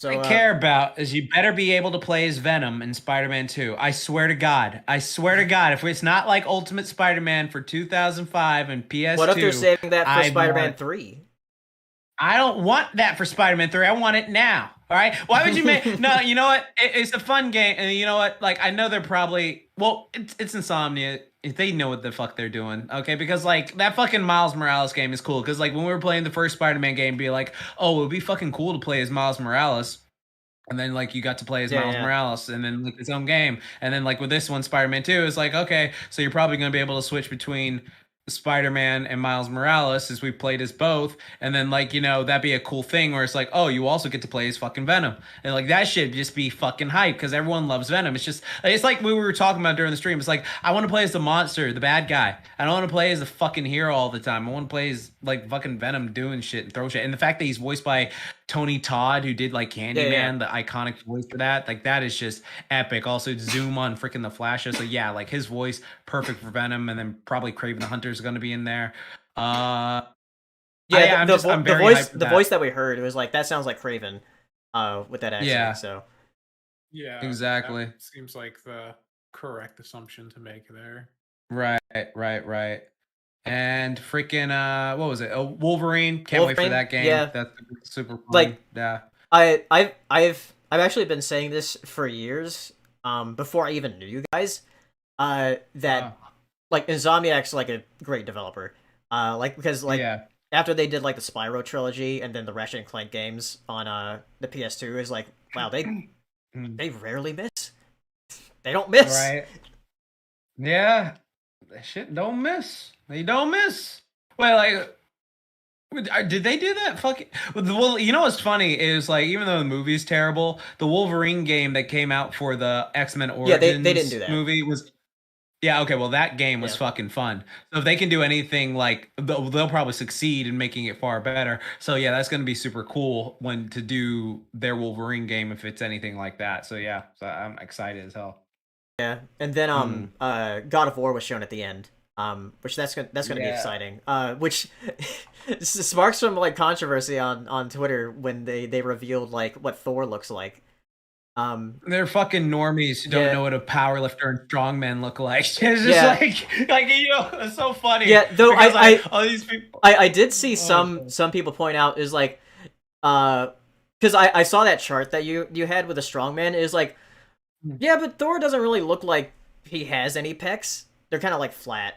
So, What I care about is you better be able to play as Venom in Spider-Man 2. I swear to God. If it's not like Ultimate Spider-Man for 2005 and PS2. What if they're saving that for I Spider-Man want- 3? I don't want that for Spider-Man 3. I want it now. All right. Why would you make? No, you know what? It's a fun game, and you know what? Like I know they're probably it's Insomnia. They know what the fuck they're doing, okay? Because like that fucking Miles Morales game is cool. Because like when we were playing the first Spider-Man game, be like, oh, it would be fucking cool to play as Miles Morales. And then like you got to play as Miles Morales, and then like his own game, and then like with this one, Spider-Man 2, it's like okay, so you're probably gonna be able to switch between Spider-Man and Miles Morales as we played as both, and then like that'd be a cool thing where it's like, oh, you also get to play as fucking Venom, and like that should just be fucking hype because everyone loves Venom. It's like we were talking about during the stream. It's like I want to play as the monster, the bad guy. I don't want to play as the fucking hero all the time. I want to play as like fucking Venom doing shit and throw shit. And the fact that he's voiced by Tony Todd, who did like Candyman, the iconic voice for that, like that is just epic. Also, Zoom on freaking the Flash show. So yeah, like his voice perfect for Venom, and then probably Kraven the Hunter is going to be in there. The voice that we heard, it was like that sounds like Kraven, with that accent. Yeah. So yeah, exactly. Seems like the correct assumption to make there. Right. And freaking what was it? Oh, Wolverine. Can't wait for that game. Yeah. That's super fun. Like, yeah. I've actually been saying this for years, before I even knew you guys, that like Insomniac's like a great developer. Like because like after they did like the Spyro trilogy and then the Ratchet and Clank games on the PS2 is like wow they rarely miss. They don't miss. Right. Yeah. That shit don't miss. They don't miss. Well, like, did they do that? Fucking. Well, you know what's funny is like even though the movie's terrible, the Wolverine game that came out for the X-Men Origins they didn't do that. movie was. Yeah, okay, well that game was fucking fun. So if they can do anything like they'll probably succeed in making it far better. So yeah, that's going to be super cool when to do their Wolverine game if it's anything like that. So yeah, so I'm excited as hell. Yeah, and then God of War was shown at the end. Which that's gonna be exciting. Which sparks some like controversy on Twitter when they revealed like what Thor looks like. They're fucking normies who don't know what a powerlifter and strongman look like. It's just like you know, it's so funny. Yeah, though all these people. I did see some people point out is like, because I saw that chart that you had with a strongman is like, yeah, but Thor doesn't really look like he has any pecs. They're kind of like flat.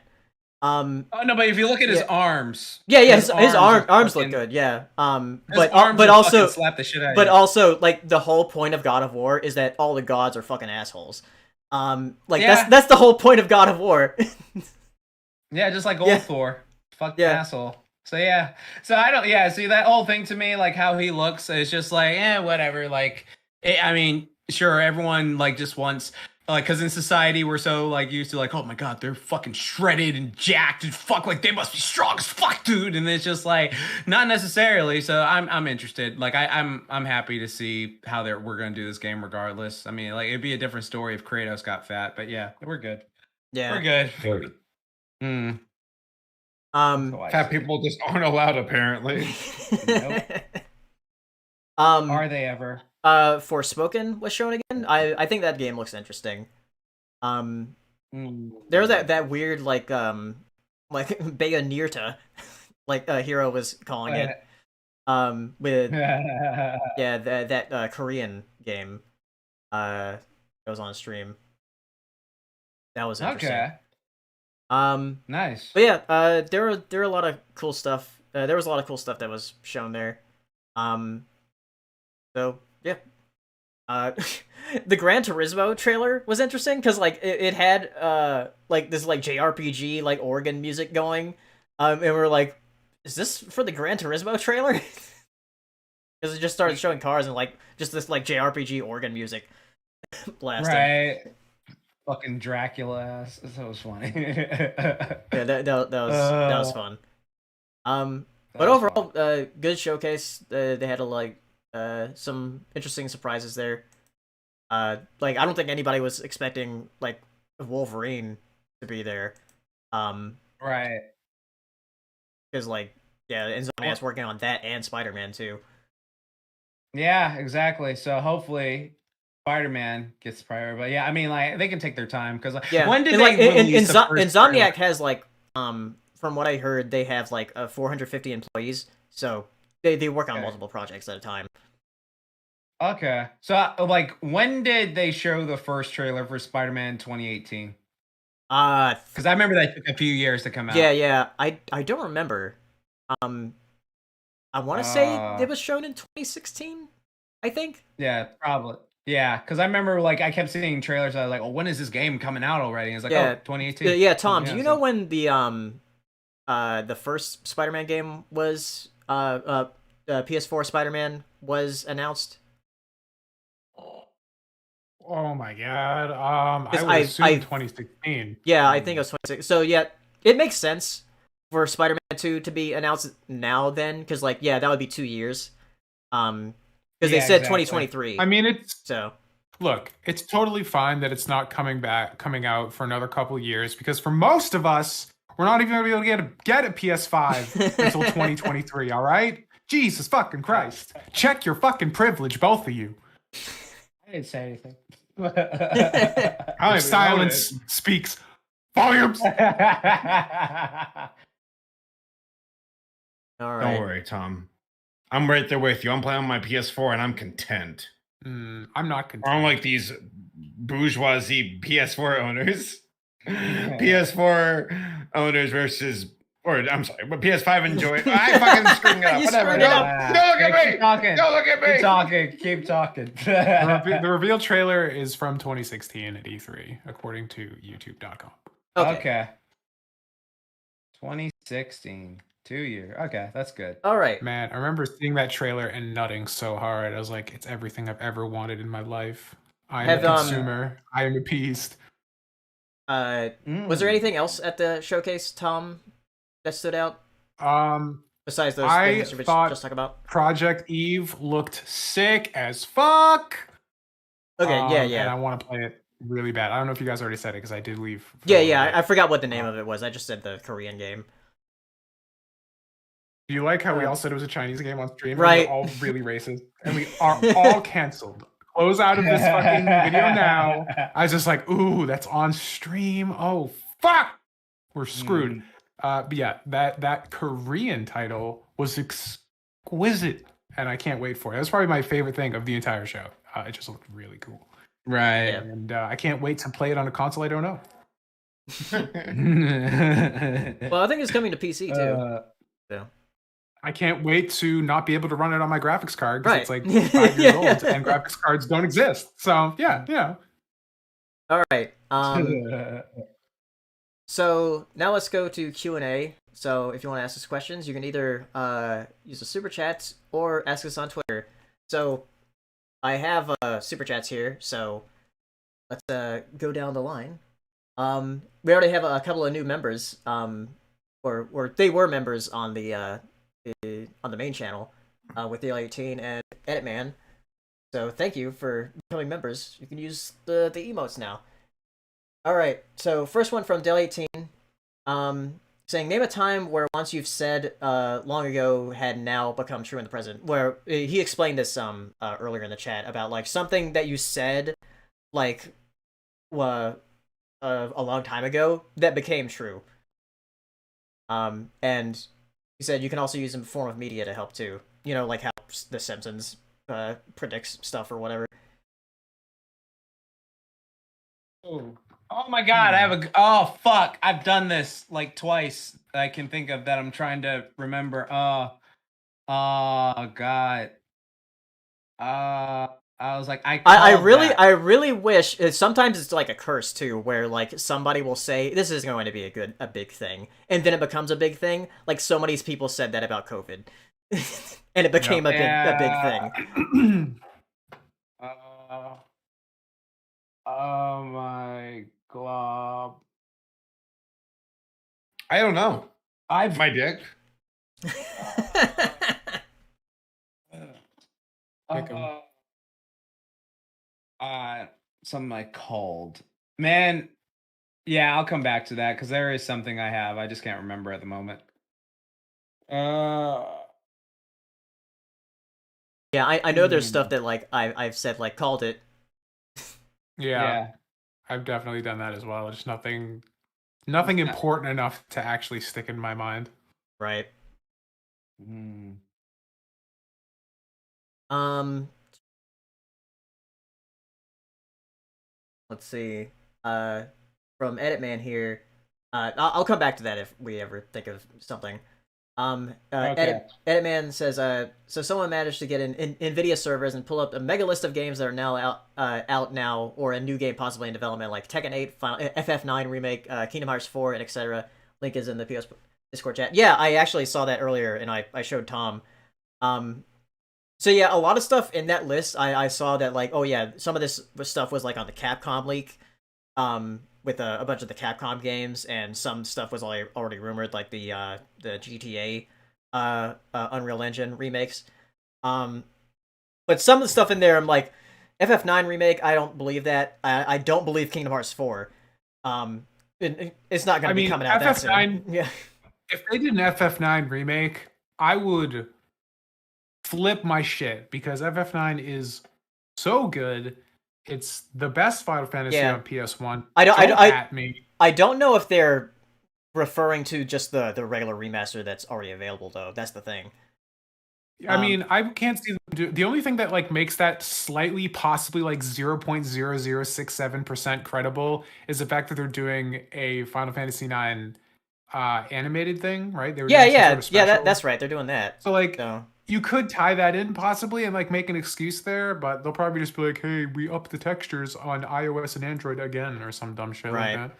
Oh no, but if you look at his arms, his arms look good, but also slap the shit out of but you. also like the whole point of God of War is that all the gods are fucking assholes. That's the whole point of God of War. Yeah, just like old Thor, fucking asshole. So I don't see that whole thing to me like how he looks. It's just like whatever. Like I mean, sure, everyone like just wants. Like, because in society we're so like used to like, oh my god, they're fucking shredded and jacked and fuck, like they must be strong as fuck, dude. And it's just like not necessarily. So I'm interested. Like I'm happy to see how we're gonna do this game regardless. I mean, like it'd be a different story if Kratos got fat, but yeah, we're good. Yeah, we're good. Fat people just aren't allowed apparently. Nope. Are they ever? Forspoken was shown again. I think that game looks interesting. There's that weird like Bayonetta, like Hero was calling it. With that Korean game. That was on stream. That was interesting. Okay. Nice. But yeah, there were a lot of cool stuff. There was a lot of cool stuff that was shown there. So yeah. The Gran Turismo trailer was interesting because like it had like this like JRPG like organ music going, and we're like, is this for the Gran Turismo trailer? Because it just started showing cars and like just this like JRPG organ music blasting. Right. Fucking Dracula ass. That was funny. Yeah, that was fun. But overall, good showcase. They had some interesting surprises there. Like I don't think anybody was expecting like Wolverine to be there. Right. Because like Insomniac's working on that and Spider-Man too. Yeah, exactly. So hopefully Spider-Man gets priority. But yeah, I mean like they can take their time because when did they release the first Insomniac has like from what I heard they have like 450 employees, so they work on multiple projects at a time. Okay. So, like, when did they show the first trailer for Spider-Man 2018? Because I remember that took a few years to come out. Yeah. I don't remember. I want to say it was shown in 2016, I think. Yeah, probably. Yeah, because I remember, like, I kept seeing trailers. I was like, "Oh, when is this game coming out already?" And it's like, "Oh, 2018." Yeah, Tom, do you know when the first Spider-Man game was PS4 Spider-Man was announced? Oh my god. I would assume 2016. Yeah, I think it was 2016. So yeah, it makes sense for Spider-Man 2 to be announced now then, because like that would be 2 years. Because they said 2023. I mean look, it's totally fine that it's not coming out for another couple years, because for most of us, we're not even gonna be able to get a PS5 until 2023, alright? Jesus fucking Christ. Check your fucking privilege, both of you. I didn't say anything. Silence speaks volumes. All right. Don't worry, Tom. I'm right there with you. I'm playing on my PS4 and I'm content. I'm not content. I'm like these bourgeoisie PS4 owners. PS4 owners versus, or I'm sorry, but PS5 enjoy. I fucking screwed it up. You Whatever. screwed it up. Don't look at me. Keep talking. Don't look at me. Keep talking. Keep talking. The reveal trailer is from 2016 at E3, according to YouTube.com. Okay. 2016. 2 year. Okay, that's good. All right. Man, I remember seeing that trailer and nutting so hard. I was like, it's everything I've ever wanted in my life. I am a consumer. I am appeased. Was there anything else at the showcase, Tom, that stood out? Besides those things we just talked about? Project Eve looked sick as fuck. Okay, yeah. And I want to play it really bad. I don't know if you guys already said it because I did leave. Yeah. I forgot what the name of it was. I just said the Korean game. Do you like how we all said it was a Chinese game on stream? Right. We're all really racist. And we are all canceled. Close out of this fucking video now. I was just like, ooh, that's on stream. Oh, fuck. We're screwed. But yeah, that Korean title was exquisite. And I can't wait for it. It was probably my favorite thing of the entire show. It just looked really cool. Right. Yeah. And I can't wait to play it on a console I don't know. Well, I think it's coming to PC too. So. I can't wait to not be able to run it on my graphics card because it's like 5 years Yeah. old and graphics cards don't exist. So yeah. All right. So now let's go to Q&A. So if you want to ask us questions, you can either use the super chats or ask us on Twitter. So I have super chats here. So let's go down the line. We already have a couple of new members. Or they were members on the main channel with the 18 and Edit Man. So thank you for becoming members. You can use the emotes now. All right. So first one from Del 18, saying name a time where once you've said long ago had now become true in the present. Where he explained this earlier in the chat about like something that you said like a long time ago that became true. And he said you can also use a form of media to help too. You know, like how The Simpsons predicts stuff or whatever. Oh my god, I have oh fuck, I've done this like twice that I can think of that I'm trying to remember. Oh god. I was like, I really wish. Sometimes it's like a curse too, where like somebody will say this is going to be a big thing, and then it becomes a big thing. Like so many people said that about COVID, and it became a big thing. Oh my god! I don't know. My dick. Something like cold. Man, yeah, I'll come back to that because there is something I have. I just can't remember at the moment. Yeah, I know there's stuff that like I've said like called it. Yeah. I've definitely done that as well. Just nothing important enough to actually stick in my mind. Right. Let's see. From Edit Man here. I'll come back to that if we ever think of something. Okay. Edit Man says, so someone managed to get in NVIDIA servers and pull up a mega list of games that are now out now, or a new game possibly in development, like Tekken 8, FF9 remake, Kingdom Hearts 4, and etc. Link is in the POS Discord chat. Yeah, I actually saw that earlier, and I showed Tom. So yeah, a lot of stuff in that list, I saw that like, oh yeah, some of this stuff was like on the Capcom leak, with a bunch of the Capcom games, and some stuff was already rumored, like the GTA Unreal Engine remakes. But some of the stuff in there, I'm like, FF9 remake, I don't believe that. I don't believe Kingdom Hearts 4. It's not going to be coming out that soon. Yeah. If they did an FF9 remake, I would flip my shit because FF9 is so good. It's the best Final Fantasy on PS1. I don't know if they're referring to just the regular remaster that's already available though. That's the thing. I mean, I can't see them do. The only thing that like makes that slightly, possibly like 0.0067% credible is the fact that they're doing a Final Fantasy IX animated thing, right? They were doing some sort of special. That's right. They're doing that. So like, you could tie that in possibly and like make an excuse there, but they'll probably just be like, "Hey, we upped the textures on iOS and Android again," or some dumb shit like that.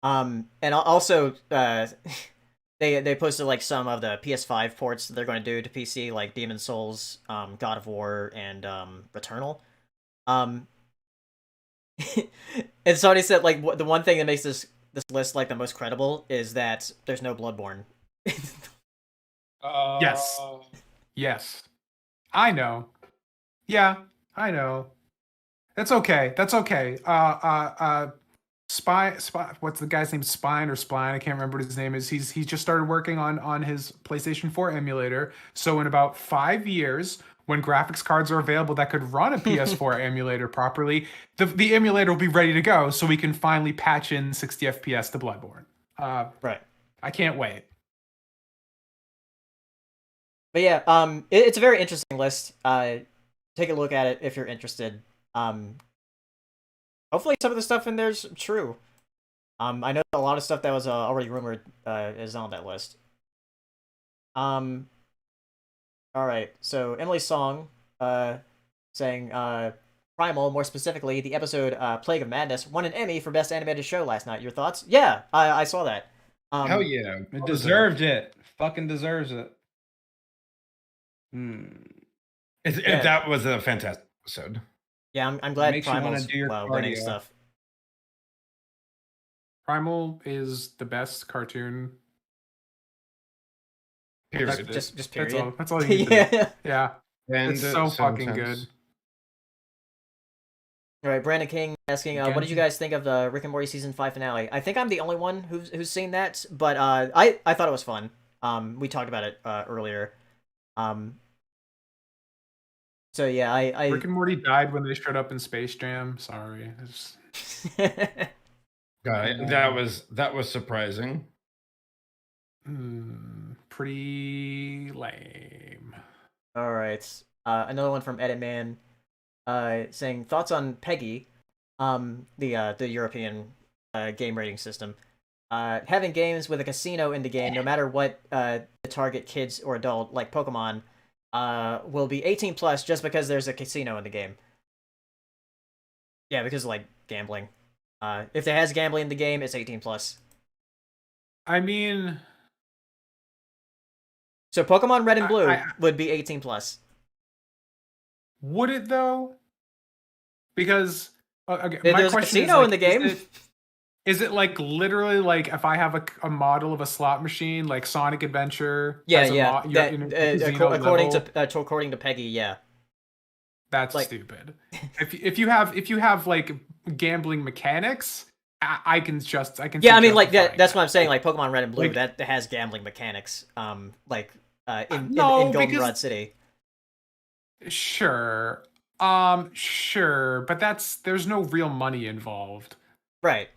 And also, they posted like some of the PS5 ports that they're going to do to PC, like Demon's Souls, God of War, and Returnal. And somebody said like the one thing that makes this list like the most credible is that there's no Bloodborne. Yes. I know. Yeah, I know. That's okay. Spy, what's the guy's name? Spine or Spline? I can't remember what his name is. He just started working on his PlayStation 4 emulator. So in about 5 years, when graphics cards are available that could run a PS4 emulator properly, the emulator will be ready to go, so we can finally patch in 60 FPS to Bloodborne. Right. I can't wait. But yeah, it's a very interesting list. Take a look at it if you're interested. Hopefully some of the stuff in there's true. I know a lot of stuff that was already rumored is on that list. All right, so Emily's song, saying Primal, more specifically, the episode Plague of Madness, won an Emmy for Best Animated Show last night. Your thoughts? Yeah, I saw that. Hell yeah. It deserved it. Fucking deserves it. That was a fantastic episode. Yeah, I'm glad Primal's winning stuff. Primal is the best cartoon. Period. Just period. That's all you need to do. Yeah. And it's so fucking good. All right, Brandon King asking, what did you guys think of the Rick and Morty season 5 finale? I think I'm the only one who's seen that, but I thought it was fun. We talked about it earlier. So yeah, I Rick and Morty died when they showed up in Space Jam. Sorry. That was surprising. Pretty lame. All right. Another one from Edit Man, saying thoughts on Peggy, the European game rating system. Having games with a casino in the game, no matter what the target, kids or adult, like Pokemon, will be 18 plus just because there's a casino in the game. Yeah, because like gambling. If there has gambling in the game, it's 18 plus. I mean, so Pokemon Red and Blue would be 18 plus. Would it though? Because my there's a casino in the game. Is it like literally like if I have a model of a slot machine like Sonic Adventure? Yeah. According to Peggy, yeah. That's like, stupid. if you have like gambling mechanics, I can. Yeah, I mean like that's what I'm saying. Like Pokemon Red and Blue, that has gambling mechanics. In Goldenrod City. Sure. Sure, but there's no real money involved. Right.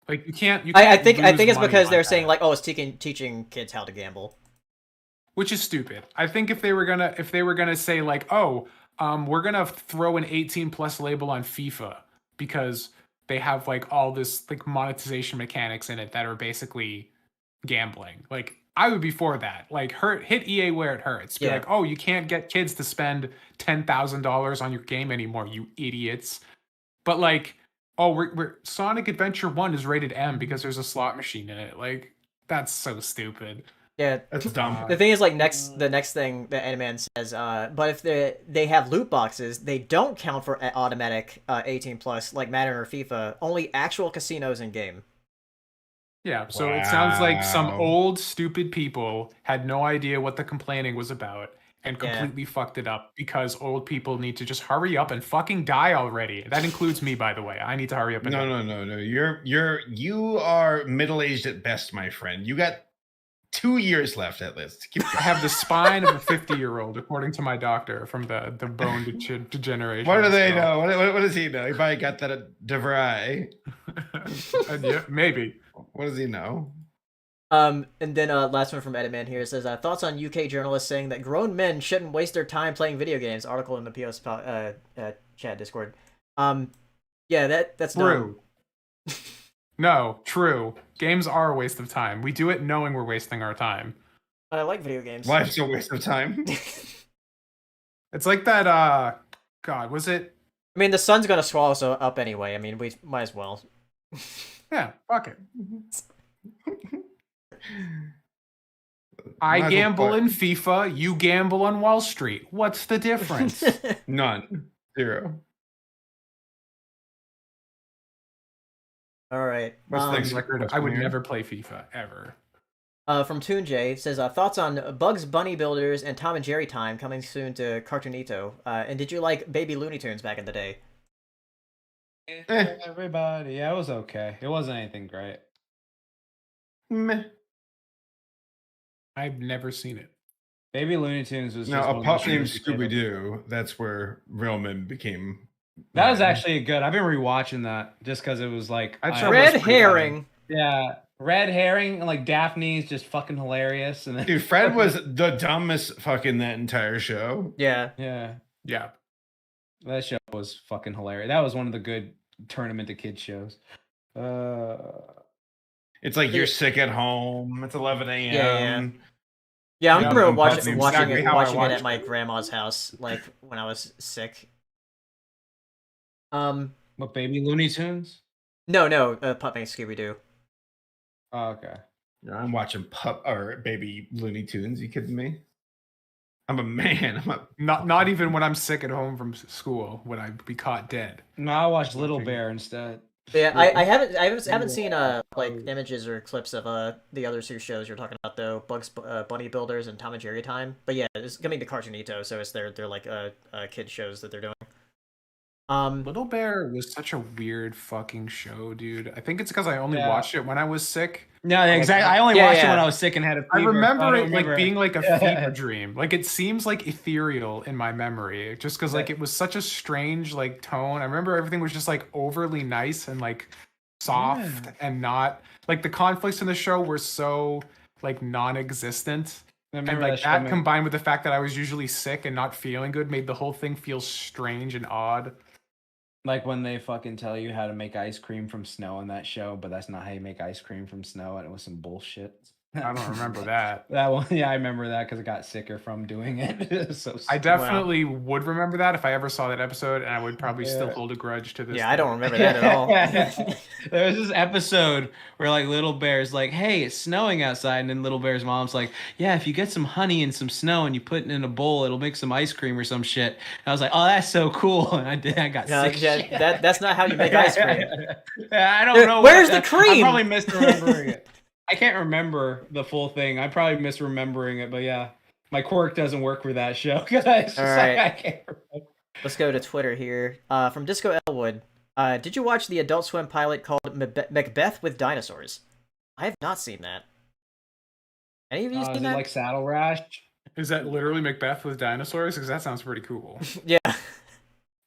Like you can't I think it's because they're saying like, oh, it's teaching kids how to gamble, which is stupid. I think if they were gonna say like, oh, we're gonna throw an 18 plus label on FIFA because they have like all this like monetization mechanics in it that are basically gambling. Like I would be for that. Like hit EA where it hurts. Be like, oh, you can't get kids to spend $10,000 on your game anymore, you idiots. But like, oh, we're Sonic Adventure 1 is rated M because there's a slot machine in it. Like, that's so stupid. Yeah, that's dumb. The thing is, like, the next thing that Animan says, but if they have loot boxes, they don't count for automatic 18 plus like Madden or FIFA. Only actual casinos in game. Yeah, so It sounds like some old stupid people had no idea what the complaining was about and completely fucked it up because old people need to just hurry up and fucking die already. That includes me, by the way. I need to hurry up and die. No. You are middle-aged at best, my friend. You got 2 years left at least. I have the spine of a 50-year-old, according to my doctor, from the bone degeneration. What do they know? What does he know? He probably got that at DeVry. Yeah, maybe. What does he know? And then last one from Editman here says thoughts on UK journalists saying that grown men shouldn't waste their time playing video games. Article in the POS chat Discord. Yeah, that's true. No, true. Games are a waste of time. We do it knowing we're wasting our time. I like video games. Life's a waste of time. It's like that. God, was it? I mean, the sun's gonna swallow us up anyway. I mean, we might as well. Yeah, fuck it. I gamble in FIFA, you gamble on Wall Street. What's the difference? None. Zero. All right. I would never play FIFA, ever. From Toon J says, thoughts on Bugs Bunny Builders and Tom and Jerry Time coming soon to Cartoonito. And did you like Baby Looney Tunes back in the day? Everybody. Yeah, it was okay. It wasn't anything great. Meh. I've never seen it. Baby Looney Tunes was a pup named Scooby-Doo. That's where real men became. That was actually good. I've been rewatching that just because it was like Red Herring. Yeah, Red Herring and like Daphne's just fucking hilarious. And then... Dude, Fred was the dumbest fucking that entire show. Yeah. That show was fucking hilarious. That was one of the good Tournament of Kids shows. It's like you're sick at home. It's 11 a.m. Yeah, I remember watching it at my grandma's house, like when I was sick. What, Baby Looney Tunes? No, Pup Named Scooby-Doo. Oh, okay. Yeah, I'm watching Baby Looney Tunes. You kidding me? I'm a man. Not even when I'm sick at home from school would I be caught dead. No, I watched Little Bear instead. Yeah, I haven't seen like images or clips of the other two shows you're talking about though, Bugs Bunny Builders and Tom and Jerry Time. But yeah, it's coming to Cartoonito, so it's they're like kid shows that they're doing. Little Bear was such a weird fucking show, dude. I think it's because I only watched it when I was sick. No, exactly. I only watched it when I was sick and had a fever. I remember it like being like a fever dream. Like it seems like ethereal in my memory, just because like it was such a strange like tone. I remember everything was just like overly nice and like soft and not like the conflicts in the show were so like non-existent. And like that combined with the fact that I was usually sick and not feeling good made the whole thing feel strange and odd. Like when they fucking tell you how to make ice cream from snow in that show, but that's not how you make ice cream from snow, and it was some bullshit. I don't remember that. That one, yeah, I remember that because I got sicker from doing it. So I definitely would remember that if I ever saw that episode, and I would probably still hold a grudge to this. Yeah, I don't remember that at all. There was this episode where like Little Bear's like, "Hey, it's snowing outside," and then Little Bear's mom's like, "Yeah, if you get some honey and some snow and you put it in a bowl, it'll make some ice cream or some shit." And I was like, "Oh, that's so cool!" And I got sick. Yeah, that's not how you make ice cream. I don't know. Where's the cream? I'm probably misremembering it. I can't remember the full thing. I'm probably misremembering it, but yeah, my quirk doesn't work for that show. All right, I can't remember. Let's go to Twitter here. From Disco Elwood, did you watch the Adult Swim pilot called Macbeth with Dinosaurs? I have not seen that. Any of you seen that? Like Saddle Rash? Is that literally Macbeth with dinosaurs? Because that sounds pretty cool. Yeah.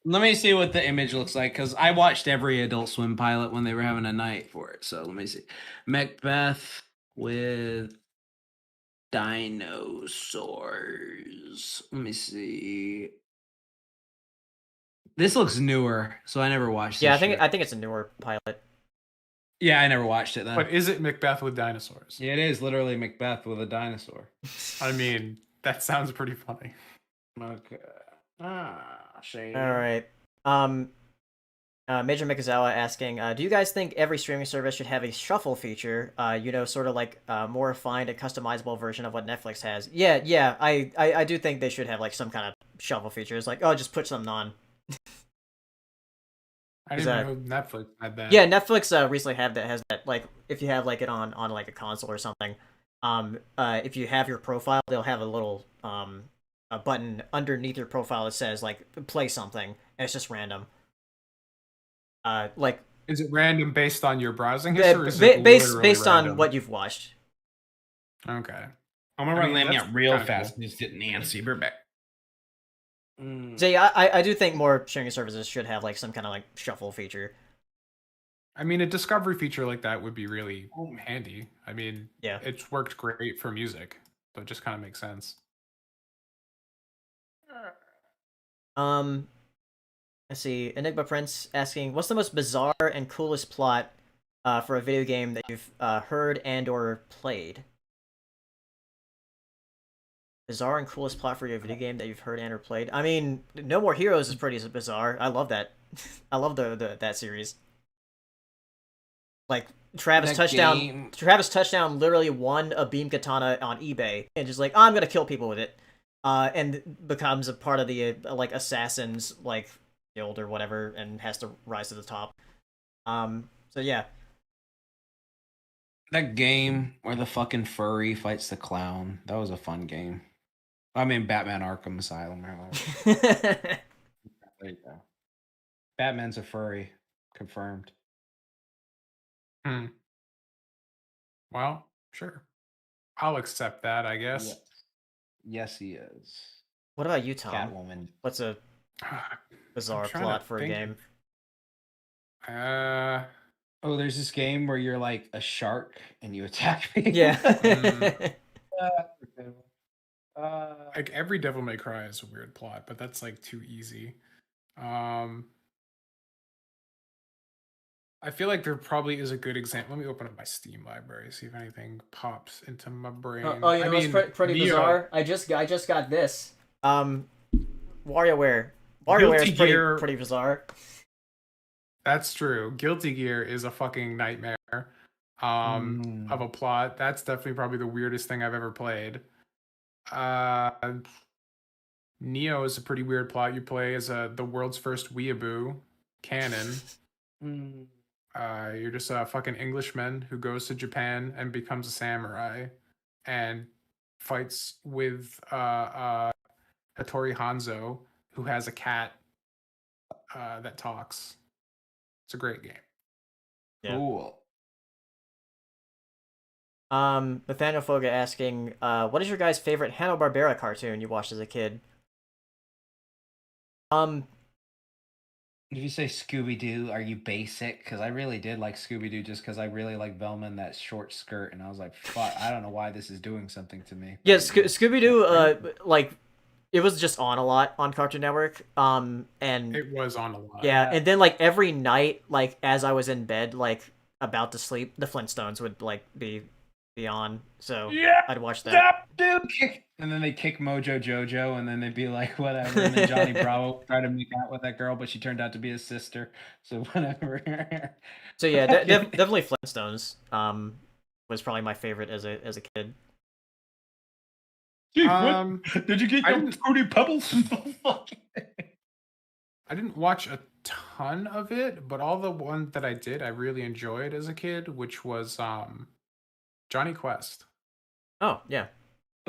Let me see what the image looks like, because I watched every Adult Swim pilot when they were having a night for it. So let me see. Macbeth with dinosaurs. Let me see. This looks newer, so I never watched it. Yeah, I think it's a newer pilot. Yeah, I never watched it then. But is it Macbeth with dinosaurs? Yeah, it is literally Macbeth with a dinosaur. I mean, that sounds pretty funny. Okay. Shame. All right. Major Mikazawa asking, do you guys think every streaming service should have a shuffle feature? Sort of like more refined and customizable version of what Netflix has. Yeah. I do think they should have like some kind of shuffle features. Like, oh, just put something on. I didn't know Netflix had that. Yeah, Netflix recently has that. Like, if you have like it on like a console or something, if you have your profile, they'll have a little a button underneath your profile that says like play something, and it's just random. Like, is it random based on your browsing history? Or is it based on what you've watched? Okay, I'm gonna run Lammy out real fast and just get Nancy. We're back. So yeah, I do think more streaming services should have like some kind of like shuffle feature. I mean, a discovery feature like that would be really handy. I mean, Yeah. it's worked great for music, so it just kind of makes sense. Let's see. Enigma Prince asking, what's the most bizarre and coolest plot for a video game that you've heard and or played? Bizarre and coolest plot for your video game that you've heard and or played? I mean, No More Heroes is pretty bizarre. I love that. I love that series. Like Travis Touchdown literally won a beam katana on eBay and just like, I'm gonna kill people with it, and becomes a part of the like assassins like guild or whatever, and has to rise to the top. So yeah, That game where the fucking furry fights the clown. That was a fun game. I mean, Batman Arkham Asylum. There you go. Batman's a furry. Confirmed. Well, sure. I'll accept that, I guess. Yes, he is. What about you, Tom? Catwoman. What's a bizarre trying plot to for a game? Oh, there's this game where you're like a shark and you attack people. Yeah. Like every Devil May Cry is a weird plot, but that's like too easy. I feel like there probably is a good example. Let me open up my Steam library, see if anything pops into my brain. Oh, you know what's pretty bizarre? I just got this. WarioWare. WarioWare is pretty bizarre. That's true. Guilty Gear is a fucking nightmare of a plot. That's definitely probably the weirdest thing I've ever played. Neo is a pretty weird plot. You play as the world's first weeaboo canon. You're just a fucking Englishman who goes to Japan and becomes a samurai and fights with Hattori Hanzo, who has a cat that talks. It's a great game. Yeah. Cool. Nathaniel Foga asking, what is your guys' favorite Hanna-Barbera cartoon you watched as a kid? If you say Scooby-Doo, are you basic? Because I really did like Scooby-Doo just because I really like Velma in that short skirt, and I was like, fuck, I don't know why this is doing something to me. Yeah, Scooby-Doo, like, it was just on a lot on Cartoon Network, and... It was on a lot. Yeah, and then, like, every night, like, as I was in bed, like, about to sleep, the Flintstones would, like, be on, so yeah, I'd watch that. Stop, dude! And then they kick Mojo Jojo, and then they'd be like, whatever. And then Johnny Bravo tried to make out with that girl, but she turned out to be his sister. So whatever. So yeah, definitely Flintstones. Was probably my favorite as a kid. Did you get your Fruity Pebbles? I didn't watch a ton of it, but all the ones that I did, I really enjoyed as a kid, which was Johnny Quest. Oh yeah.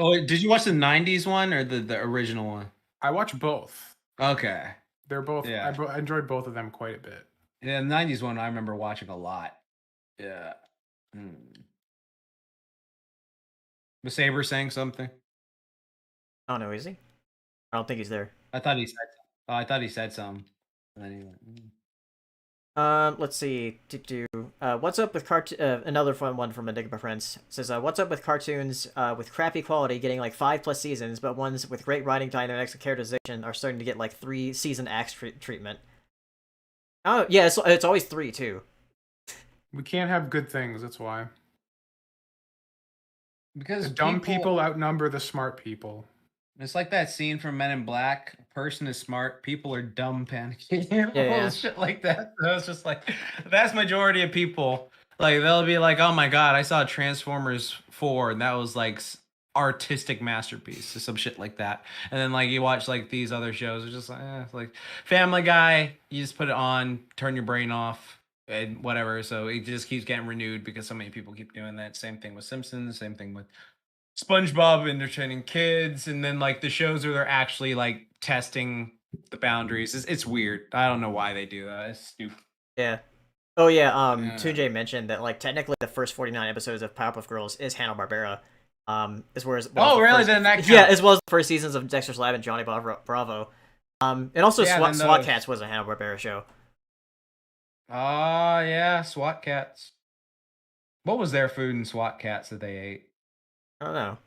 Oh, did you watch the '90s one or the original one? I watched both. Okay. They're both. Yeah. I enjoyed both of them quite a bit. Yeah, the '90s one I remember watching a lot. Yeah. Was Saber saying something? Oh no, is he? I don't think he's there. I thought he said. I thought he said something. And then he went, Let's see. What's up with another fun one from Enigma Friends says, what's up with cartoons with crappy quality getting like 5+ seasons, but ones with great writing, dynamics, and characterization are starting to get like 3-season acts treatment. Oh yeah, it's always 3 too. We can't have good things. That's why. Because the dumb people outnumber the smart people. It's like that scene from Men in Black. A person is smart, people are dumb, panicking. Yeah. Shit like that. So it's just like the vast majority of people, like they'll be like, "Oh my god, I saw Transformers 4, and that was like artistic masterpiece," or some shit like that. And then like you watch like these other shows, it's just like, it's like Family Guy. You just put it on, turn your brain off, and whatever. So it just keeps getting renewed because so many people keep doing that. Same thing with Simpsons. Same thing with SpongeBob entertaining kids, and then like the shows where they're actually like testing the boundaries. It's weird. I don't know why they do that. It's stupid. Yeah. Oh yeah. 2J mentioned that like technically the first 49 episodes of Powerpuff Girls is Hanna-Barbera. As well as really? Then that counts. Yeah, as well as the first seasons of Dexter's Lab and Johnny Bravo. And also SWAT Cats was a Hanna-Barbera show. Oh yeah, SWAT cats. What was their food in SWAT cats that they ate? I don't know.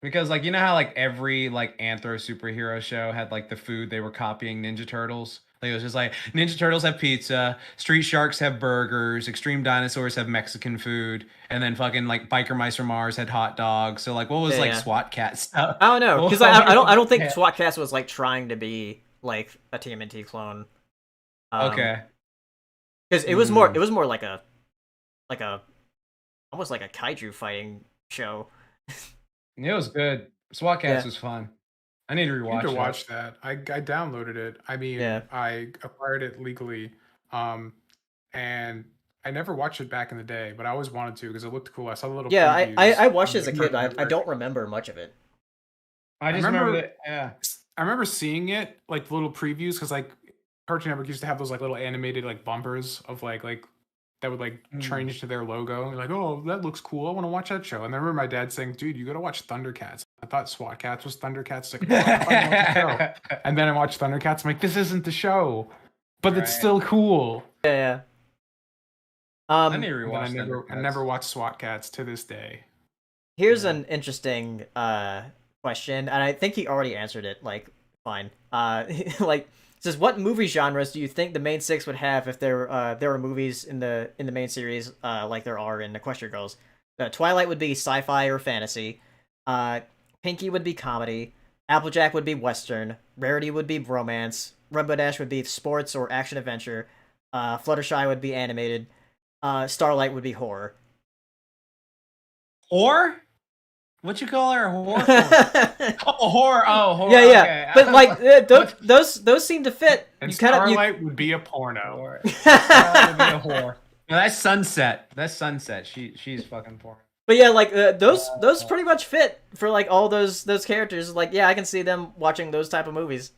Because like you know how like every like anthro superhero show had like the food they were copying Ninja Turtles. Like it was just like Ninja Turtles have pizza, Street Sharks have burgers, Extreme Dinosaurs have Mexican food, and then fucking like Biker Mice from Mars had hot dogs. So like what was like SWAT cat stuff? I don't know because I don't think SWAT cats was like trying to be like a TMNT clone. Okay. Because it was more like a almost like a kaiju fighting show. It was good. SWAT cats was fun. I need to rewatch. I need to watch that. I downloaded it. I mean, I acquired it legally, and I never watched it back in the day, but I always wanted to because it looked cool. I saw the little previews. I watched it as a kid. I don't remember much of it. I just remember that. Yeah, I remember seeing it like little previews because like Cartoon Network used to have those like little animated like bumpers of like that would like change to their logo. You're like, oh, that looks cool. I want to watch that show. And I remember my dad saying, dude, you got to watch Thundercats. I thought SWAT Cats was Thundercats. Like, oh, and then I watched Thundercats. I'm like, this isn't the show, but it's still cool. Yeah. I need to rewatch I never watched SWAT Cats to this day. Here's an interesting question, and I think he already answered it. Like, fine. Like, says, what movie genres do you think the main six would have if there were movies in the main series like there are in Equestria Girls? Twilight would be sci-fi or fantasy. Pinky would be comedy. Applejack would be western. Rarity would be romance. Rainbow Dash would be sports or action adventure. Fluttershy would be animated. Starlight would be horror. Horror? What you call her? Horror? Oh, horror. Oh, horror. Yeah, yeah. Okay. But like those seem to fit. And Starlight would be a porno. Starlight would be a horror. No, that's Sunset. That's Sunset. She's fucking porno. But yeah, like those pretty much fit for like all those characters. Like, yeah, I can see them watching those type of movies.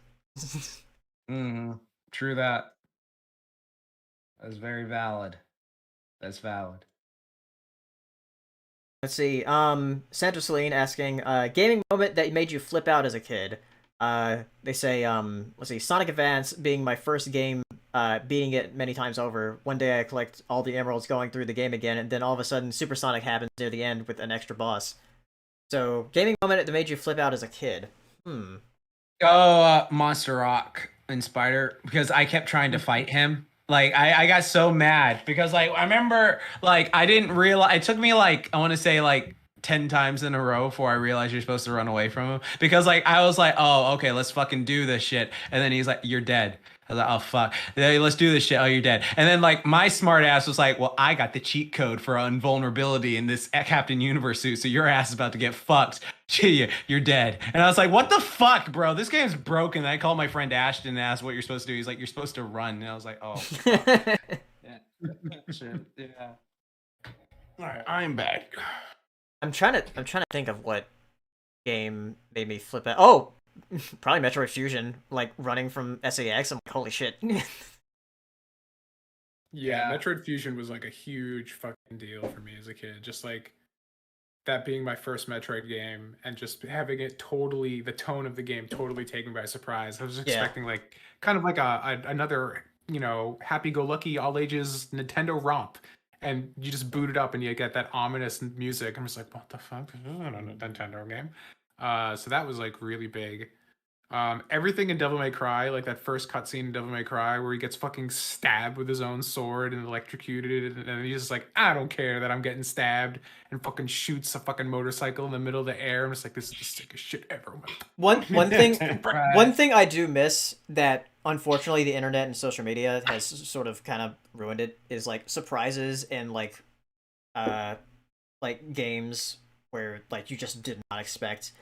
True that. That's very valid. That's valid. Let's see. Sandra Celine asking, gaming moment that made you flip out as a kid. They say, let's see, Sonic Advance being my first game, beating it many times over. One day I collect all the emeralds going through the game again, and then all of a sudden Super Sonic happens near the end with an extra boss. So, gaming moment that made you flip out as a kid. Monster Rock and Spider, because I kept trying to fight him. Like, I got so mad because, like, I remember, like, I didn't realize, it took me, like, I want to say, like, 10 times in a row before I realized you're supposed to run away from him. Because, like, I was like, oh, okay, let's fucking do this shit. And then he's like, you're dead. I was like, oh, fuck. Let's do this shit. Oh, you're dead. And then, like, my smart ass was like, well, I got the cheat code for invulnerability in this Captain Universe suit, so your ass is about to get fucked. You're dead. And I was like, what the fuck, bro? This game's broken. And I called my friend Ashton and asked what you're supposed to do. He's like, you're supposed to run. And I was like, oh. Shit. Yeah. All right, I'm back. I'm trying to think of what game made me flip out. Oh, probably Metroid Fusion, like running from SAX. I'm like, holy shit. Yeah, Metroid Fusion was like a huge fucking deal for me as a kid. Just like that being my first Metroid game and just having it totally, the tone of the game totally taken by surprise. I was expecting like kind of like another, you know, happy-go-lucky all ages Nintendo romp. And you just boot it up and you get that ominous music. I'm just like, what the fuck? This isn't a Nintendo game. So that was like really big. Everything in Devil May Cry, like that first cutscene in Devil May Cry where he gets fucking stabbed with his own sword and electrocuted, and he's just like, I don't care that I'm getting stabbed, and fucking shoots a fucking motorcycle in the middle of the air. I'm just like, this is the sickest shit ever. One thing I do miss that unfortunately the internet and social media has sort of kind of ruined it is like surprises and like games where like you just did not expect.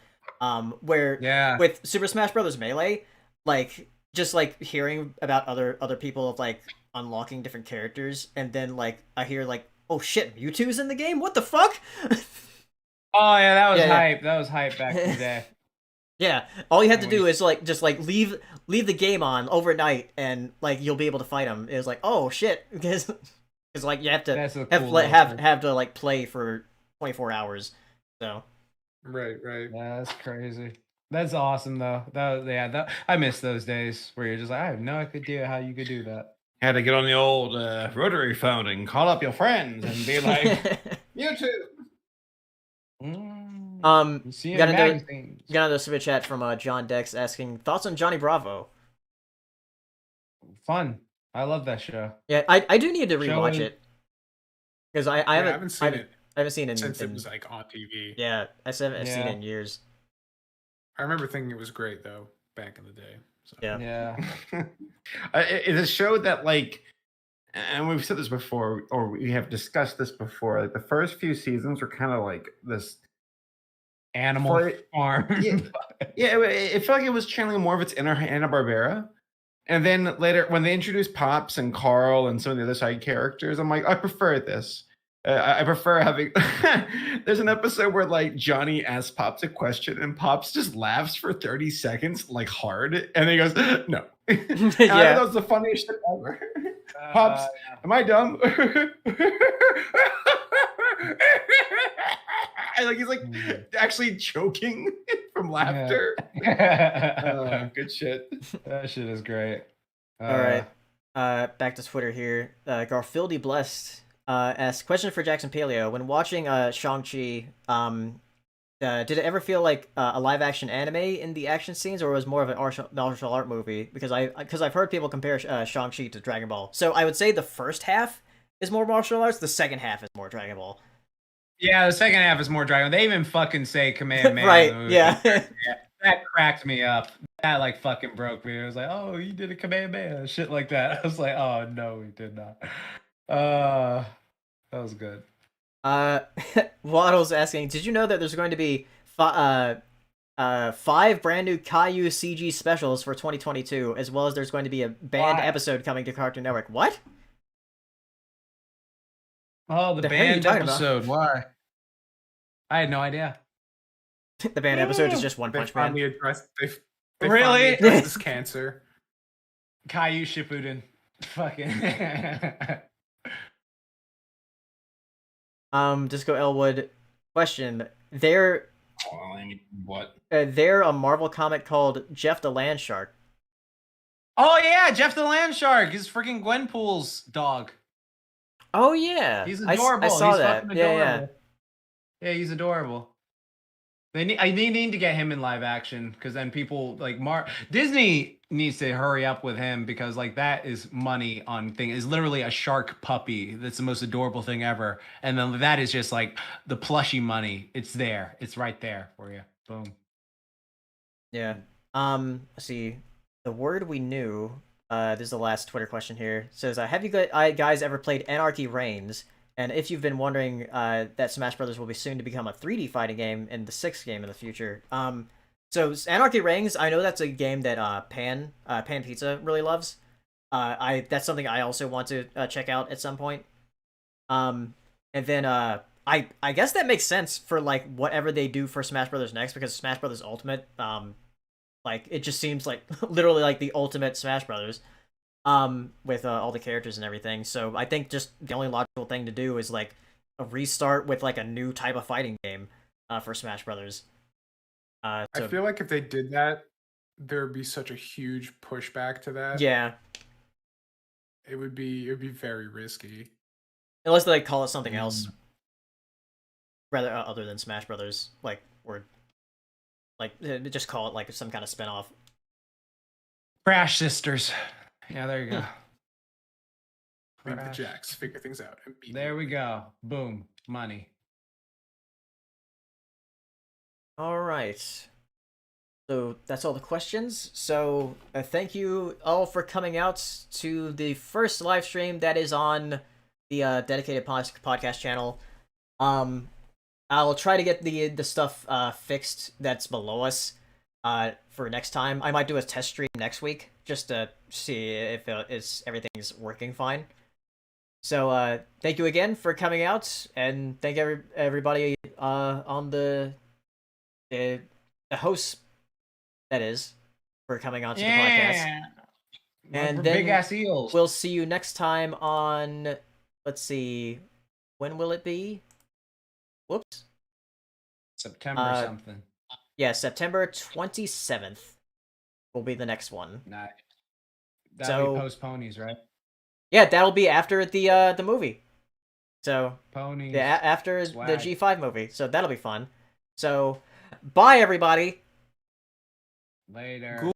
Where with Super Smash Bros. Melee, like just like hearing about other people of like unlocking different characters, and then like I hear like, oh shit, Mewtwo's in the game? What the fuck? Oh yeah, that was hype. That was hype back in the day. Yeah, all you have to do is like just like leave the game on overnight, and like you'll be able to fight him. It was like, oh shit, because like you have to have to like play for 24 hours. So. Right. Yeah, that's crazy. That's awesome though. I miss those days where you're just like, I have no idea how you could do that. Had to get on the old rotary phone and call up your friends and be like, YouTube. You see it in magazines. Got another super chat from John Dex asking thoughts on Johnny Bravo. Fun. I love that show. Yeah, I do need to rewatch it because I haven't seen it. I haven't seen it since it was like on TV. Yeah, I haven't seen it in years. I remember thinking it was great though back in the day. So. Yeah. It's a show that, like, and we've said this before, or we have discussed this before. Like, the first few seasons were kind of like this Animal Farm. It felt like it was channeling more of its inner Hanna-Barbera. And then later, when they introduced Pops and Carl and some of the other side characters, I'm like, I prefer this. I prefer having. There's an episode where like Johnny asks Pops a question and Pops just laughs for 30 seconds, like hard, and he goes, "No." That was the funniest shit ever. Pops, am I dumb? Like he's like actually choking from laughter. Good shit. That shit is great. All right. Back to Twitter here. Garfieldy Blessed asks, question for Jackson Paleo. When watching Shang-Chi, did it ever feel like a live-action anime in the action scenes, or was it more of an martial art movie? Because I've heard people compare Shang-Chi to Dragon Ball. So I would say the first half is more martial arts, the second half is more Dragon Ball. Yeah, the second half is more Dragon Ball. They even fucking say Kamehameha. Right, yeah. That cracked me up. That like fucking broke me. I was like, oh, you did a Kamehameha, shit like that. I was like, oh no, we did not. That was good. Waddle's asking, did you know that there's going to be 5 brand new Caillou CG specials for 2022, as well as there's going to be a banned episode coming to Cartoon Network? What? Oh, the banned episode. Why? I had no idea. The banned episode is just One Punch Man. They really? Address cancer. Caillou Shippuden. Fucking. Disco Elwood, question. They're a Marvel comic called Jeff the Land Shark. Oh yeah, Jeff the Land Shark is freaking Gwenpool's dog. Oh yeah, he's adorable. I saw he's that. Yeah, he's adorable. I need to get him in live action, because then people like Disney needs to hurry up with him, because like that is money on thing. Is literally a shark puppy. That's the most adorable thing ever. And then that is just like the plushy money. It's there. It's right there for you. Boom. Yeah. Let's see. The word we knew. This is the last Twitter question here. It says, have you guys ever played Anarchy Reigns? And if you've been wondering that Smash Brothers will be soon to become a 3D fighting game and the 6th game in the future. So Anarchy Reigns, I know that's a game that Pan Pizza really loves. That's something I also want to check out at some point. And then I guess that makes sense for like whatever they do for Smash Brothers next, because Smash Brothers Ultimate, like it just seems like literally like the ultimate Smash Brothers. With all the characters and everything. So I think just the only logical thing to do is like a restart with like a new type of fighting game for Smash Brothers. I feel like if they did that, there'd be such a huge pushback to that. Yeah. It would be very risky. Unless they call it something else, rather other than Smash Brothers, like, or like just call it like some kind of spinoff. Crash Sisters. Yeah, there you go. Leave the Jacks, figure things out. There we go. Boom. Money. All right. So that's all the questions. So thank you all for coming out to the first live stream that is on the dedicated podcast channel. I'll try to get the stuff fixed that's below us for next time. I might do a test stream next week just to see if everything's working fine. So thank you again for coming out, and thank everybody on the hosts, that is, for coming on to the podcast. And then big ass eels. We'll see you next time on, let's see, when will it be? Whoops. September something. Yeah, September 27th will be the next one. Nice. That'll be post ponies, right? Yeah, that'll be after the movie. So Ponies. yeah, after swag. the G5 movie. So that'll be fun. So bye everybody. Later.